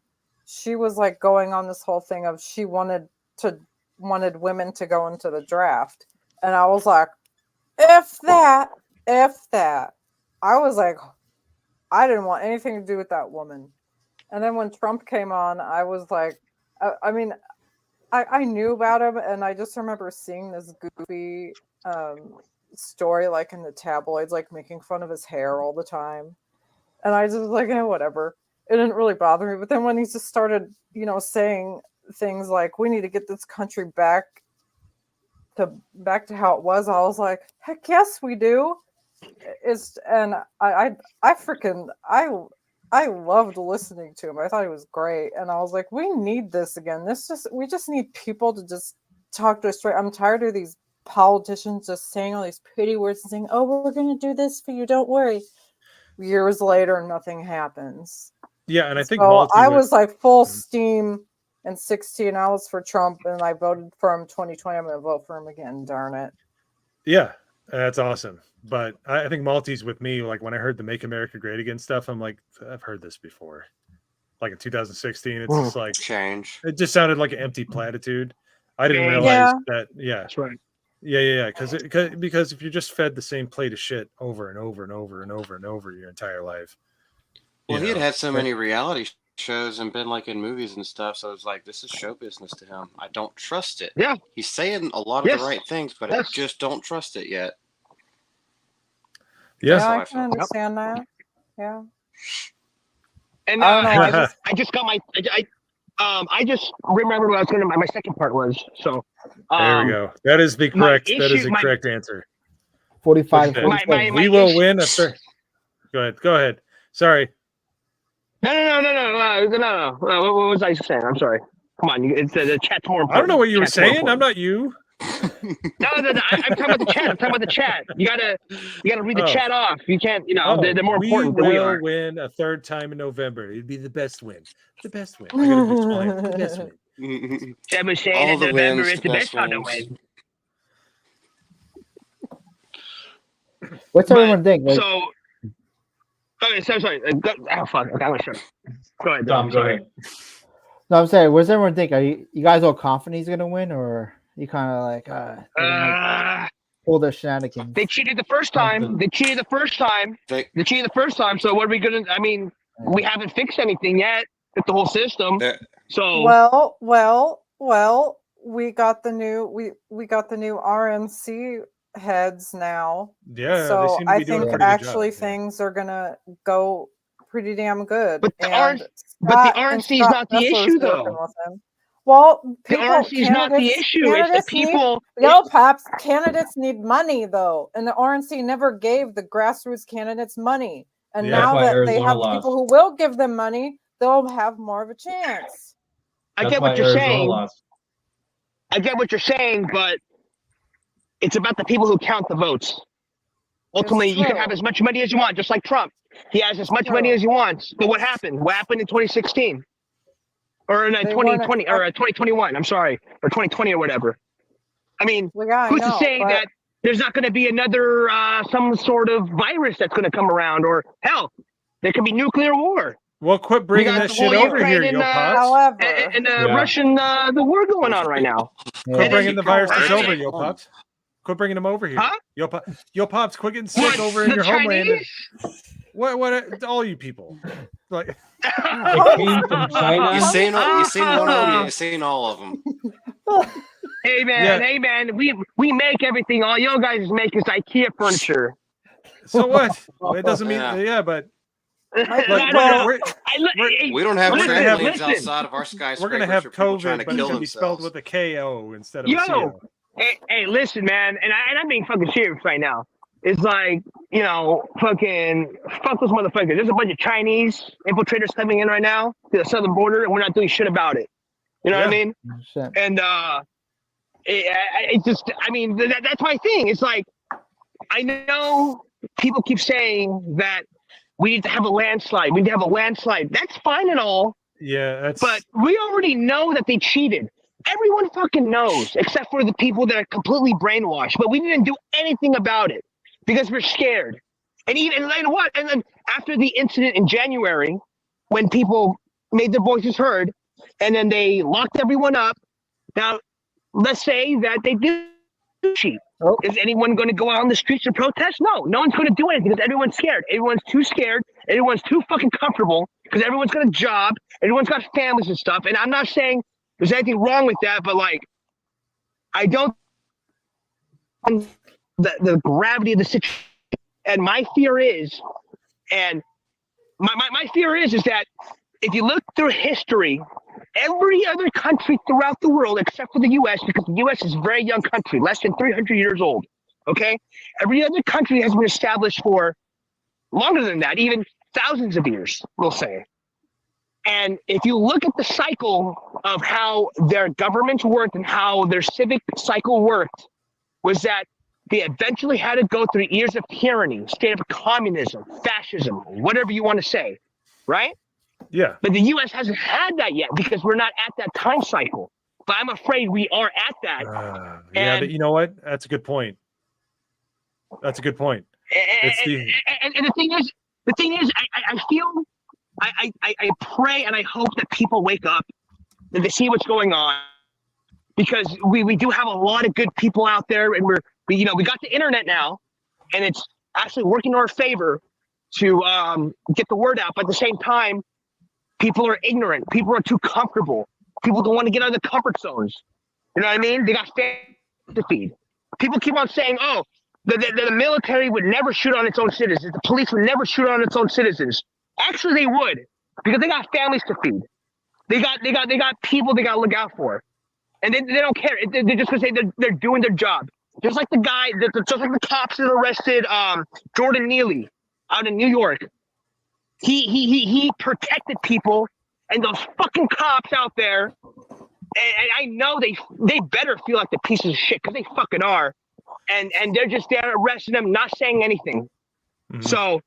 [SPEAKER 5] she was like going on this whole thing of she wanted women to go into the draft. And I was like, if that. I was like, I didn't want anything to do with that woman. And then when Trump came on, I was like, I knew about him, and I just remember seeing this goofy story like in the tabloids, like making fun of his hair all the time. And I just was like, whatever. It didn't really bother me. But then when he just started, saying things like, we need to get this country back to how it was, I was like, heck yes, we do. I loved listening to him. I thought he was great. And I was like, we need this again. We just need people to just talk to us straight. I'm tired of these politicians just saying all these pretty words and saying, oh, we're going to do this for you. Don't worry. Years later, nothing happens.
[SPEAKER 1] Yeah. And I think
[SPEAKER 5] I was like full steam in 2016. I was for Trump, and I voted for him 2020. I'm going to vote for him again. Darn it.
[SPEAKER 1] Yeah. That's awesome. But I think Malty's with me. Like when I heard the Make America Great Again stuff, I'm like, I've heard this before. like in 2016. It's just like
[SPEAKER 3] Change.
[SPEAKER 1] it just sounded like an empty platitude. I didn't
[SPEAKER 6] Yeah.
[SPEAKER 1] realize that. Yeah,
[SPEAKER 6] That's right.
[SPEAKER 1] yeah. Because if you're just fed the same plate of shit over and over and over and over and over your entire life.
[SPEAKER 3] Well, he
[SPEAKER 1] you know,
[SPEAKER 3] had so many reality shows and been like in movies and stuff, so it's like this is show business to him. I don't trust it.
[SPEAKER 6] Yeah.
[SPEAKER 3] He's saying a lot of
[SPEAKER 6] Yes.
[SPEAKER 3] the right things, but
[SPEAKER 6] Yes.
[SPEAKER 3] I just don't trust it yet.
[SPEAKER 1] Yeah.
[SPEAKER 3] That's how
[SPEAKER 5] I
[SPEAKER 3] I
[SPEAKER 5] can
[SPEAKER 3] felt.
[SPEAKER 5] understand that. Yeah.
[SPEAKER 6] And
[SPEAKER 5] I don't know.
[SPEAKER 6] I just got my. I just remembered what I was going to. My second part was so.
[SPEAKER 1] There we go. That is the correct. That is the
[SPEAKER 6] my-
[SPEAKER 1] correct answer.
[SPEAKER 4] 45
[SPEAKER 1] My-
[SPEAKER 4] 47.
[SPEAKER 1] We will
[SPEAKER 6] issue-
[SPEAKER 1] win a third. Go ahead. Sorry.
[SPEAKER 6] No. What was I saying? I'm sorry. Come on, it's the chat's more important.
[SPEAKER 1] I don't know what you were
[SPEAKER 6] Chat's more
[SPEAKER 1] saying. I'm
[SPEAKER 6] important.
[SPEAKER 1] not you.
[SPEAKER 6] No. I'm talking about the chat. I'm talking about the chat. You gotta read the
[SPEAKER 1] Oh.
[SPEAKER 6] chat off. You can't. They're more important
[SPEAKER 1] we
[SPEAKER 6] than we
[SPEAKER 1] will
[SPEAKER 6] are.
[SPEAKER 1] win a third time in November. It'd be the best win. The best win. I gotta be smile. The best win.
[SPEAKER 6] They were saying
[SPEAKER 3] All
[SPEAKER 6] that
[SPEAKER 3] the
[SPEAKER 6] November
[SPEAKER 3] wins,
[SPEAKER 6] is the
[SPEAKER 3] the
[SPEAKER 6] best
[SPEAKER 3] best
[SPEAKER 6] time to
[SPEAKER 3] wins.
[SPEAKER 6] win.
[SPEAKER 4] What's
[SPEAKER 6] But-
[SPEAKER 4] everyone think? Like,
[SPEAKER 6] So. Okay, so sorry. Oh fuck. Okay, I'm gonna shut up. Go ahead.
[SPEAKER 2] Dom,
[SPEAKER 6] I'm
[SPEAKER 2] go
[SPEAKER 6] sorry.
[SPEAKER 2] ahead.
[SPEAKER 4] no, I'm saying, what does everyone think? Are you guys all confident he's gonna win, or you kind of like they might pull their shenanigans?
[SPEAKER 6] They cheated the first time.
[SPEAKER 2] Something.
[SPEAKER 6] They cheated the first time.
[SPEAKER 3] They-
[SPEAKER 6] They cheated the first time. So what are we gonna? I mean, we haven't fixed anything yet with the whole system.
[SPEAKER 3] They're-
[SPEAKER 6] So
[SPEAKER 5] Well, we got the new we got the new RNC heads now.
[SPEAKER 1] Yeah. they
[SPEAKER 5] So
[SPEAKER 1] seem to
[SPEAKER 5] I
[SPEAKER 1] be doing a
[SPEAKER 5] think
[SPEAKER 1] pretty good
[SPEAKER 5] actually
[SPEAKER 1] job. Yeah.
[SPEAKER 5] things are gonna go pretty damn good.
[SPEAKER 6] But the
[SPEAKER 5] And
[SPEAKER 6] but the
[SPEAKER 5] Scott- and
[SPEAKER 6] RNC is
[SPEAKER 5] Scott
[SPEAKER 6] not the
[SPEAKER 5] Kessler's
[SPEAKER 6] issue,
[SPEAKER 5] working
[SPEAKER 6] though.
[SPEAKER 5] with him. Well,
[SPEAKER 6] The
[SPEAKER 5] people,
[SPEAKER 6] RNC is not the
[SPEAKER 5] candidates-
[SPEAKER 6] issue. It's the
[SPEAKER 5] candidates need-
[SPEAKER 6] people.
[SPEAKER 5] Yo, Pops, candidates need money though, and the RNC never gave the grassroots candidates money. And
[SPEAKER 1] Yeah.
[SPEAKER 5] now
[SPEAKER 2] That's why
[SPEAKER 5] that they
[SPEAKER 2] Arizona
[SPEAKER 5] have
[SPEAKER 2] lost.
[SPEAKER 5] people who will give them money, they'll have more of a chance.
[SPEAKER 6] I
[SPEAKER 2] That's
[SPEAKER 6] get
[SPEAKER 2] why
[SPEAKER 6] what you're
[SPEAKER 2] Arizona
[SPEAKER 6] saying.
[SPEAKER 2] lost.
[SPEAKER 6] I get what you're saying, but it's about the people who count the votes. Ultimately, you can
[SPEAKER 5] true.
[SPEAKER 6] have as much money as you want, just like Trump. He has as much money
[SPEAKER 5] true.
[SPEAKER 6] as he wants. But what happened? What happened in 2016? Or in
[SPEAKER 5] They
[SPEAKER 6] 2020 or
[SPEAKER 5] weren't
[SPEAKER 6] 2021, I'm sorry, or 2020 or whatever. I mean,
[SPEAKER 5] Well, yeah, I
[SPEAKER 6] who's to
[SPEAKER 5] know,
[SPEAKER 6] say
[SPEAKER 5] but-
[SPEAKER 6] that there's not going to be another some sort of virus that's going to come around, or hell, there could be nuclear war
[SPEAKER 1] Well, quit bringing
[SPEAKER 6] got
[SPEAKER 1] that
[SPEAKER 6] the
[SPEAKER 1] shit
[SPEAKER 6] whole
[SPEAKER 1] over here,
[SPEAKER 6] Ukraine
[SPEAKER 1] yo,
[SPEAKER 6] and,
[SPEAKER 1] pops.
[SPEAKER 5] However,
[SPEAKER 6] and the
[SPEAKER 2] Yeah.
[SPEAKER 6] Russian the war going on right now.
[SPEAKER 4] Yeah.
[SPEAKER 1] Quit
[SPEAKER 6] and
[SPEAKER 1] bringing the viruses
[SPEAKER 6] Hey,
[SPEAKER 1] over, yo, pops. Quit bringing them over here.
[SPEAKER 6] Huh?
[SPEAKER 1] Yo, pops, quit getting sick
[SPEAKER 6] What,
[SPEAKER 1] over in
[SPEAKER 6] the
[SPEAKER 1] your homeland.
[SPEAKER 6] Chinese?
[SPEAKER 1] What? All you people. Like,
[SPEAKER 2] It came from China.
[SPEAKER 3] You seen one of them? You seen all of them?
[SPEAKER 6] Hey man,
[SPEAKER 1] Yeah.
[SPEAKER 6] hey man, we make everything. All you guys make is IKEA furniture.
[SPEAKER 1] so what? Well, it doesn't mean,
[SPEAKER 3] Yeah.
[SPEAKER 1] yeah, but
[SPEAKER 6] I
[SPEAKER 1] like,
[SPEAKER 6] know.
[SPEAKER 1] we're
[SPEAKER 6] Hey,
[SPEAKER 3] We don't have
[SPEAKER 6] listen,
[SPEAKER 3] trampolines
[SPEAKER 6] listen.
[SPEAKER 3] outside of our skyscrapers
[SPEAKER 1] we're gonna have
[SPEAKER 3] for people trying
[SPEAKER 1] COVID,
[SPEAKER 3] to
[SPEAKER 1] but it's
[SPEAKER 3] kill
[SPEAKER 1] gonna be spelled
[SPEAKER 3] themselves.
[SPEAKER 1] with a KO instead of a
[SPEAKER 6] Yo,
[SPEAKER 1] CO.
[SPEAKER 6] hey, listen, man, and I'm being fucking serious right now. It's like, fucking fuck those motherfuckers. There's a bunch of Chinese infiltrators coming in right now to the southern border, and we're not doing shit about it. You know what I
[SPEAKER 1] Yeah.
[SPEAKER 6] mean?
[SPEAKER 4] Shit.
[SPEAKER 6] And it just, I mean, that's my thing. It's like, I know people keep saying that we need to have a landslide. We need to have a landslide. That's fine and all,
[SPEAKER 1] Yeah, that's
[SPEAKER 6] but we already know that they cheated. Everyone fucking knows, except for the people that are completely brainwashed. But we didn't do anything about it because we're scared. And and then after the incident in January, when people made their voices heard, and then they locked everyone up. Now, let's say that they did cheat.
[SPEAKER 4] Oh.
[SPEAKER 6] Is anyone going to go out on the streets and protest? No, no one's going to do anything because everyone's scared. Everyone's too scared. Everyone's too fucking comfortable because everyone's got a job. Everyone's got families and stuff. And I'm not saying there's anything wrong with that, but like, I don't the gravity of the situation. And my fear is, and my fear is that if you look through history, every other country throughout the world, except for the U.S., because the U.S. is a very young country, less than 300 years old, okay? Every other country has been established for longer than that, even thousands of years, we'll say. And if you look at the cycle of how their governments worked and how their civic cycle worked, was that they eventually had to go through years of tyranny, state of communism, fascism, whatever you want to say, right?
[SPEAKER 1] yeah.
[SPEAKER 6] But the U.S. hasn't had that yet because we're not at that time cycle. But I'm afraid we are at that.
[SPEAKER 1] Yeah,
[SPEAKER 6] And-
[SPEAKER 1] but you know what? That's a good point. That's a good point. It's the
[SPEAKER 6] And the thing is, I pray and I hope that people wake up and they see what's going on, because we do have a lot of good people out there, and we got the internet now, and it's actually working in our favor to get the word out. But at the same time, people are ignorant. People are too comfortable. People don't want to get out of the comfort zones. You know what I mean? They got families to feed. People keep on saying, "Oh, the military would never shoot on its own citizens. The police would never shoot on its own citizens." Actually, they would, because they got families to feed. They got people they got to look out for, and they don't care. They're just gonna say they're doing their job. Just like just like the cops that arrested Jordan Neely out in New York. He protected people, and those fucking cops out there. And I know they better feel like the pieces of shit, because they fucking are, and they're just there arresting them, not saying anything.
[SPEAKER 1] Mhm.
[SPEAKER 6] So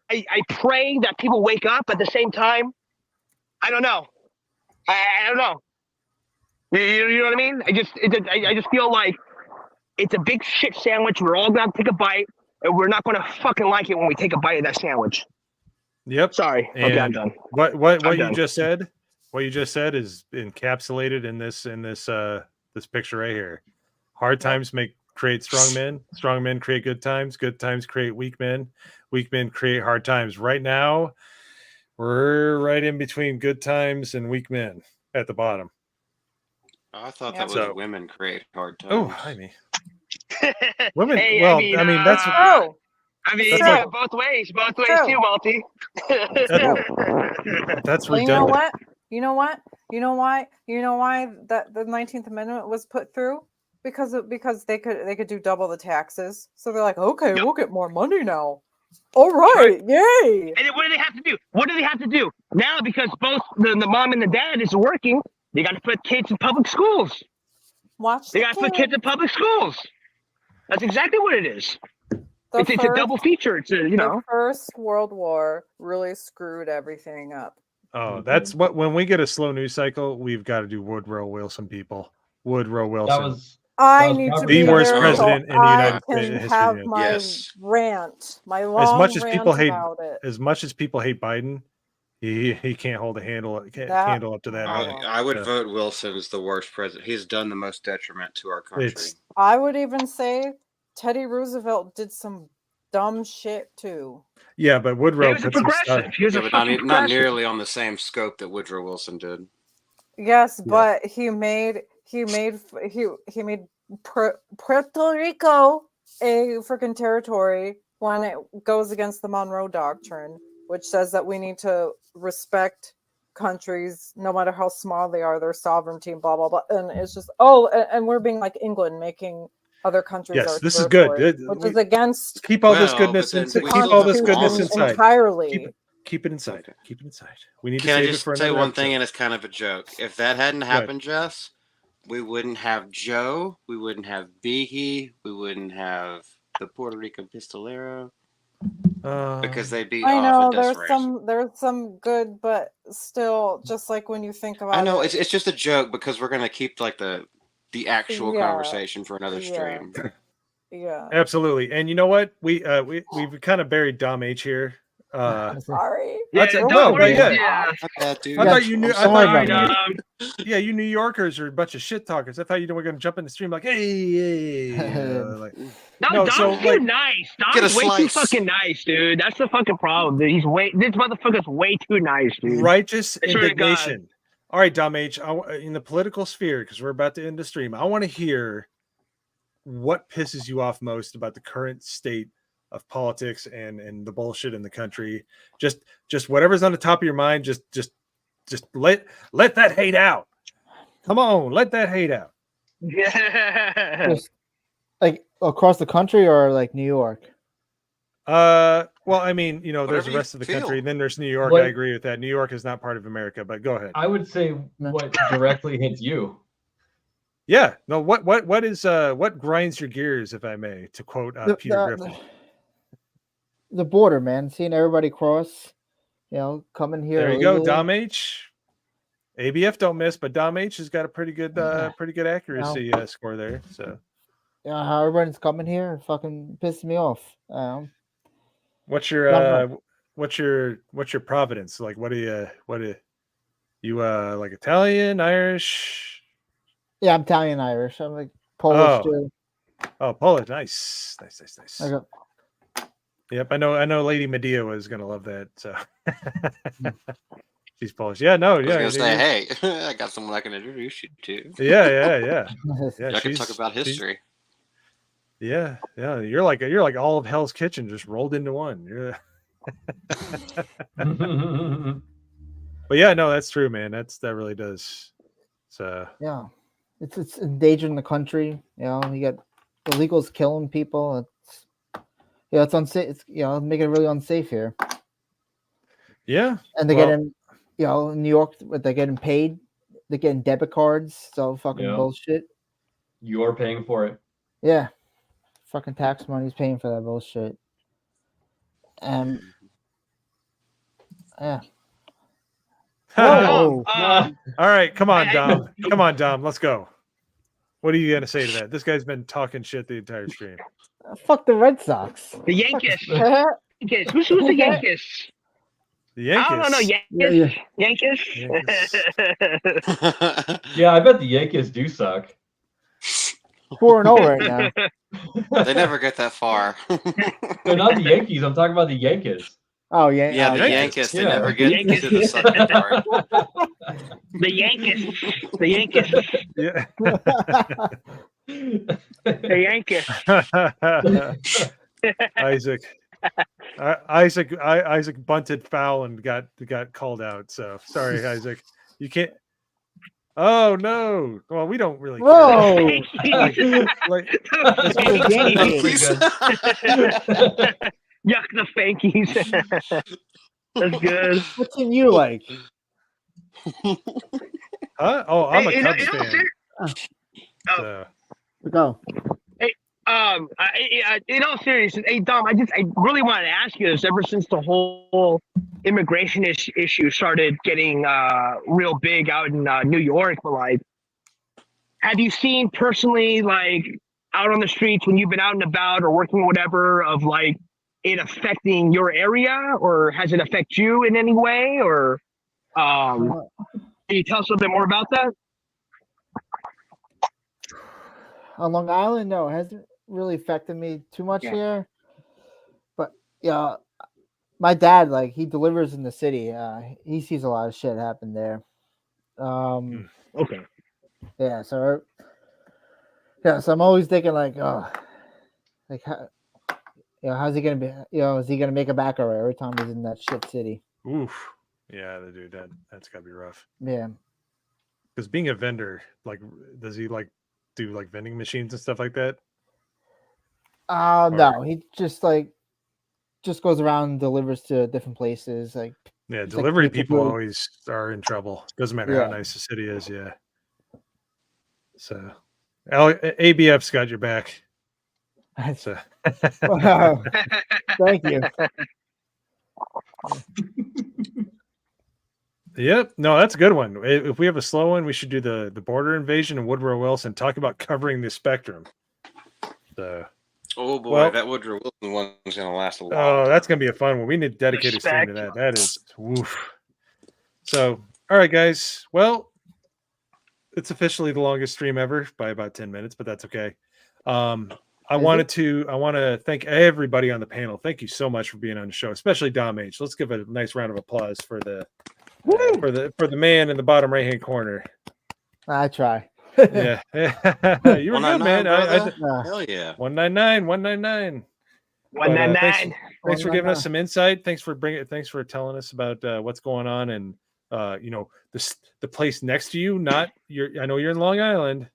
[SPEAKER 6] I pray that people wake up. At the same time, I don't know. I don't know. You know what I mean? I just feel like it's a big shit sandwich. We're all gonna take a bite, and we're not gonna fucking like it when we take a bite of that sandwich.
[SPEAKER 1] Yep.
[SPEAKER 6] Sorry. Okay, I'm
[SPEAKER 1] And
[SPEAKER 6] done.
[SPEAKER 1] what
[SPEAKER 6] I'm
[SPEAKER 1] you
[SPEAKER 6] done.
[SPEAKER 1] just said, what you just said is encapsulated in this picture right here. Hard times create strong men create good times create weak men create hard times. Right now, we're right in between good times and weak men at the bottom.
[SPEAKER 3] Oh, I thought
[SPEAKER 5] Yep.
[SPEAKER 3] that was
[SPEAKER 1] So-
[SPEAKER 3] women create hard times.
[SPEAKER 1] Oh, hi me. Women.
[SPEAKER 6] Hey,
[SPEAKER 1] well, I mean that's
[SPEAKER 5] Oh,
[SPEAKER 6] I mean,
[SPEAKER 1] That's
[SPEAKER 6] yeah,
[SPEAKER 1] like-
[SPEAKER 6] both ways
[SPEAKER 5] True.
[SPEAKER 6] too, Malty.
[SPEAKER 1] that's
[SPEAKER 5] well,
[SPEAKER 1] redundant.
[SPEAKER 5] you know why that the 19th Amendment was put through? Because they could do double the taxes. So they're like, okay,
[SPEAKER 6] Yep.
[SPEAKER 5] we'll get more money now. All right, yay!
[SPEAKER 6] And then what do they have to do? What do they have to do now? Because both the mom and the dad is working, they got to put kids in public schools.
[SPEAKER 5] Watch
[SPEAKER 6] They
[SPEAKER 5] the
[SPEAKER 6] got to put kids in public schools. That's exactly what it is. It's a double feature. It's
[SPEAKER 5] The First World War really screwed everything up.
[SPEAKER 1] Oh, that's what when we get a slow news cycle, we've got to do Woodrow Wilson, people. Woodrow Wilson.
[SPEAKER 2] That was
[SPEAKER 5] I
[SPEAKER 2] was
[SPEAKER 5] need to
[SPEAKER 2] probably
[SPEAKER 5] be
[SPEAKER 1] the worst
[SPEAKER 5] there
[SPEAKER 1] president
[SPEAKER 5] so
[SPEAKER 1] in the
[SPEAKER 5] I
[SPEAKER 1] United
[SPEAKER 5] can
[SPEAKER 1] States history.
[SPEAKER 5] have my
[SPEAKER 3] Yes.
[SPEAKER 5] rant, my long
[SPEAKER 1] much as
[SPEAKER 5] rant
[SPEAKER 1] people hate-
[SPEAKER 5] about it.
[SPEAKER 1] As much as people hate Biden, he can't hold a handle
[SPEAKER 5] That-
[SPEAKER 1] candle up to that.
[SPEAKER 3] I would
[SPEAKER 1] So,
[SPEAKER 3] vote Wilson's the worst president. He's done the most detriment to our country.
[SPEAKER 1] It's-
[SPEAKER 5] I would even say Teddy Roosevelt did some dumb shit too.
[SPEAKER 1] yeah, but
[SPEAKER 6] He
[SPEAKER 1] Woodrow
[SPEAKER 6] was a
[SPEAKER 1] put some stuff.
[SPEAKER 6] progressive. He was
[SPEAKER 3] Yeah,
[SPEAKER 6] a
[SPEAKER 3] but
[SPEAKER 6] fucking
[SPEAKER 3] not
[SPEAKER 6] progressive.
[SPEAKER 3] nearly on the same scope that Woodrow Wilson did.
[SPEAKER 5] Yes,
[SPEAKER 1] Yeah.
[SPEAKER 5] but he made Puerto Rico a freaking territory when it goes against the Monroe Doctrine, which says that we need to respect countries no matter how small they are, their sovereignty, blah blah blah. And it's just and we're being like England, making other countries
[SPEAKER 1] Yes,
[SPEAKER 5] our
[SPEAKER 1] this is good.
[SPEAKER 5] territory, which is against
[SPEAKER 1] Keep all this
[SPEAKER 3] Well,
[SPEAKER 1] goodness
[SPEAKER 3] but then
[SPEAKER 1] inside.
[SPEAKER 3] we
[SPEAKER 1] Keep
[SPEAKER 3] still
[SPEAKER 1] all
[SPEAKER 3] have
[SPEAKER 1] this goodness
[SPEAKER 3] laws.
[SPEAKER 1] inside.
[SPEAKER 5] entirely.
[SPEAKER 1] Keep it inside.
[SPEAKER 3] Okay.
[SPEAKER 1] Keep it inside. We need to
[SPEAKER 3] Can I
[SPEAKER 1] save it
[SPEAKER 3] just
[SPEAKER 1] for
[SPEAKER 3] say
[SPEAKER 1] another
[SPEAKER 3] one thing,
[SPEAKER 1] episode.
[SPEAKER 3] and it's kind of a joke? If that hadn't happened, Jess, we wouldn't have Joe, we wouldn't have Biggie, we wouldn't have the Puerto Rican Pistolero, because they beat
[SPEAKER 5] I
[SPEAKER 3] off
[SPEAKER 5] know
[SPEAKER 3] and desperation.
[SPEAKER 5] there's some good, but still, just like when you think about
[SPEAKER 3] I know
[SPEAKER 5] it,
[SPEAKER 3] it's just a joke because we're gonna keep like the actual
[SPEAKER 5] Yeah.
[SPEAKER 3] conversation for another
[SPEAKER 5] Yeah.
[SPEAKER 3] stream.
[SPEAKER 5] yeah.
[SPEAKER 1] Absolutely. And you know what? We've kind of buried Dom H here.
[SPEAKER 5] Sorry.
[SPEAKER 1] That's
[SPEAKER 6] Yeah,
[SPEAKER 1] no,
[SPEAKER 6] don't
[SPEAKER 1] but
[SPEAKER 6] worry.
[SPEAKER 1] yeah.
[SPEAKER 6] Yeah.
[SPEAKER 3] Yeah, dude.
[SPEAKER 1] I
[SPEAKER 4] Yeah,
[SPEAKER 1] thought you knew.
[SPEAKER 4] I'm
[SPEAKER 1] I
[SPEAKER 4] sorry
[SPEAKER 1] thought
[SPEAKER 4] about
[SPEAKER 1] you
[SPEAKER 4] that.
[SPEAKER 1] knew. Yeah, you New Yorkers are a bunch of shit talkers. I thought you were going to jump in the stream like, hey, like,
[SPEAKER 6] No,
[SPEAKER 1] No,
[SPEAKER 6] Dom's
[SPEAKER 1] so,
[SPEAKER 6] too
[SPEAKER 1] like,
[SPEAKER 6] nice.
[SPEAKER 3] Get a
[SPEAKER 6] Dom's way too
[SPEAKER 3] slice.
[SPEAKER 6] fucking nice, dude. That's the fucking problem. Dude. This motherfucker's way too nice, dude.
[SPEAKER 1] righteous
[SPEAKER 6] I swear to God.
[SPEAKER 1] indignation. All right, Dom H, in the political sphere, because we're about to end the stream, I want to hear what pisses you off most about the current state of politics and the bullshit in the country. Just whatever's on the top of your mind. Just let that hate out. Come on, let that hate out.
[SPEAKER 6] Yeah.
[SPEAKER 4] Just, like across the country or like New York?
[SPEAKER 1] Well, I mean, there's
[SPEAKER 3] Whatever
[SPEAKER 1] the
[SPEAKER 3] you
[SPEAKER 1] rest of the
[SPEAKER 3] feel.
[SPEAKER 1] country. Then there's New York.
[SPEAKER 2] What-
[SPEAKER 1] I agree with that. New York is not part of America, but go ahead.
[SPEAKER 2] I would say what directly hits you.
[SPEAKER 1] Yeah. No. What grinds your gears, if I may, to quote Peter Griffin.
[SPEAKER 4] The border, man. Seeing everybody cross, coming here.
[SPEAKER 1] There you go,
[SPEAKER 4] illegally.
[SPEAKER 1] Dom H. ABF don't miss, but Dom H has got a pretty good accuracy score there. So,
[SPEAKER 4] How everybody's coming here fucking pisses me off.
[SPEAKER 1] what's your
[SPEAKER 4] Dom-
[SPEAKER 1] what's your providence? Like, what do you like Italian, Irish?
[SPEAKER 4] Yeah, I'm Italian Irish. I'm like Polish too.
[SPEAKER 1] Oh, Polish. Nice.
[SPEAKER 4] I go,
[SPEAKER 1] Yep, I know Lady Medea was gonna love that. So she's Polish. Yeah, no,
[SPEAKER 3] I was
[SPEAKER 1] yeah.
[SPEAKER 3] gonna say, hey, I got someone I can introduce you to.
[SPEAKER 1] Yeah.
[SPEAKER 3] I can talk about history.
[SPEAKER 1] Yeah. You're like all of Hell's Kitchen just rolled into one. Yeah. But yeah, no, that's true, man. That really does. So
[SPEAKER 4] yeah, it's endangering the country. You know, you got illegals killing people. It's unsafe. It's making it really unsafe here.
[SPEAKER 1] yeah,
[SPEAKER 4] And they're getting, in New York, they're getting paid. They're getting debit cards. So fucking bullshit.
[SPEAKER 2] You're paying for it.
[SPEAKER 4] Yeah, fucking tax money's paying for that bullshit. Yeah.
[SPEAKER 5] Whoa.
[SPEAKER 1] All right, come on, Dom. Come on, Dom. Let's go. What are you gonna say to that? This guy's been talking shit the entire stream.
[SPEAKER 4] Fuck the Red Sox.
[SPEAKER 6] The Yankees. Yankees. Who's the Yankees?
[SPEAKER 1] The Yankees.
[SPEAKER 6] I don't know. Yankees.
[SPEAKER 2] Yeah, I bet the Yankees do suck.
[SPEAKER 4] 4-0 right now.
[SPEAKER 3] They never get that far.
[SPEAKER 2] They're not the Yankees. I'm talking about the Yankees.
[SPEAKER 4] Oh yeah.
[SPEAKER 3] Yeah, the
[SPEAKER 1] Yankees.
[SPEAKER 3] Yankees. They never get to the second part.
[SPEAKER 6] The Yankees. The Yankees.
[SPEAKER 1] Yeah.
[SPEAKER 6] The Yankees.
[SPEAKER 1] Isaac bunted foul and got called out. So sorry, Isaac. You can't. Oh no! Well, we don't really.
[SPEAKER 4] Whoa!
[SPEAKER 1] Like,
[SPEAKER 6] Yuck the Fankies. That's good.
[SPEAKER 4] What team you like?
[SPEAKER 1] huh? Oh, I'm a
[SPEAKER 6] Hey,
[SPEAKER 1] Cubs fan. So.
[SPEAKER 4] Go.
[SPEAKER 6] In all seriousness, hey Dom, I really wanted to ask you this ever since the whole immigration issue started getting real big out in New York. But like, have you seen personally, like out on the streets when you've been out and about or working or whatever, of like it affecting your area, or has it affect you in any way? Or can you tell us a little bit more about that?
[SPEAKER 4] On Long Island, no, it hasn't really affected me too much here. But yeah, my dad, like, he delivers in the city. He sees a lot of shit happen there.
[SPEAKER 6] Okay.
[SPEAKER 4] Yeah, so I'm always thinking like, like how, how's he gonna be? Is he gonna make it back alright every time he's in that shit city?
[SPEAKER 1] Oof. Yeah, dude, that's gotta be rough.
[SPEAKER 4] Yeah.
[SPEAKER 1] Because being a vendor, like, does he like do like vending machines and stuff like that?
[SPEAKER 4] No, he just goes around and delivers to different places. Like,
[SPEAKER 1] Yeah,
[SPEAKER 4] it's
[SPEAKER 1] delivery
[SPEAKER 4] like
[SPEAKER 1] people
[SPEAKER 4] food.
[SPEAKER 1] always are in trouble. Doesn't matter how nice the city is. Yeah. So, ABF's got your back. So.
[SPEAKER 4] Wow. Thank you.
[SPEAKER 1] Yep. No, that's a good one. If we have a slow one, we should do the border invasion and Woodrow Wilson. Talk about covering the spectrum. So.
[SPEAKER 3] Oh boy, that Woodrow Wilson one's gonna last a long time.
[SPEAKER 1] That's gonna be a fun one. We need to dedicate a stream to that. That is woof. So, all right, guys. Well, it's officially the longest stream ever by about 10 minutes, but that's okay. I want to thank everybody on the panel. Thank you so much for being on the show, especially Dom H. Let's give a nice round of applause for the man in the bottom right hand corner.
[SPEAKER 4] I try.
[SPEAKER 1] Yeah, you were good, man.
[SPEAKER 3] Hell yeah.
[SPEAKER 1] 199.
[SPEAKER 6] 199.
[SPEAKER 1] Thanks for giving us some insight. Thanks for telling us about what's going on and the place next to you. I know you're in Long Island.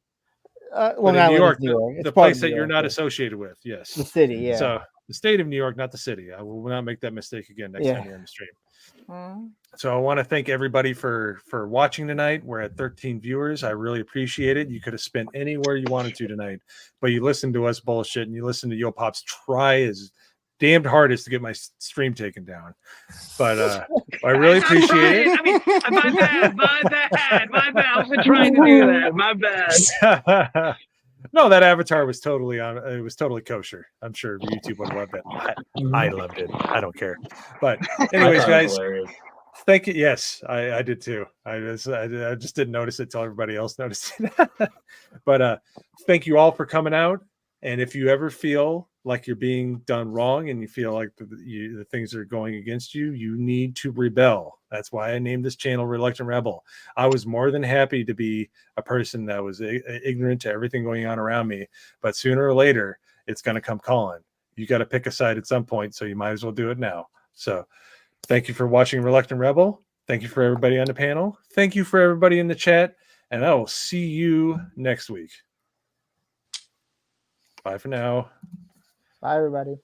[SPEAKER 4] Long Island, New York.
[SPEAKER 1] The place that you're not associated with. Yes,
[SPEAKER 4] the city. Yeah.
[SPEAKER 1] So the state of New York, not the city. I will not make that mistake again next time you're on the stream. So I want to thank everybody for watching tonight. We're at 13 viewers. I really appreciate it. You could have spent anywhere you wanted to tonight, but you listened to us bullshit and you listened to Yo Pops try his damned hardest to get my stream taken down. But I really appreciate it.
[SPEAKER 6] I mean, my bad. I wasn't trying to do that. My bad.
[SPEAKER 1] No, that avatar was totally on. It was totally kosher. I'm sure YouTube would love that. I loved it. I don't care. But anyways,
[SPEAKER 2] I thought it was
[SPEAKER 1] guys,
[SPEAKER 2] hilarious.
[SPEAKER 1] thank you. Yes, I did too. I just didn't notice it till everybody else noticed it. But thank you all for coming out. And if you ever feel like you're being done wrong and you feel like the things are going against you, you need to rebel. That's why I named this channel Reluctant Rebel. I was more than happy to be a person that was ignorant to everything going on around me. But sooner or later, it's going to come calling. You got to pick a side at some point, so you might as well do it now. So thank you for watching Reluctant Rebel. Thank you for everybody on the panel. Thank you for everybody in the chat. And I will see you next week. Bye for now.
[SPEAKER 4] Bye, everybody.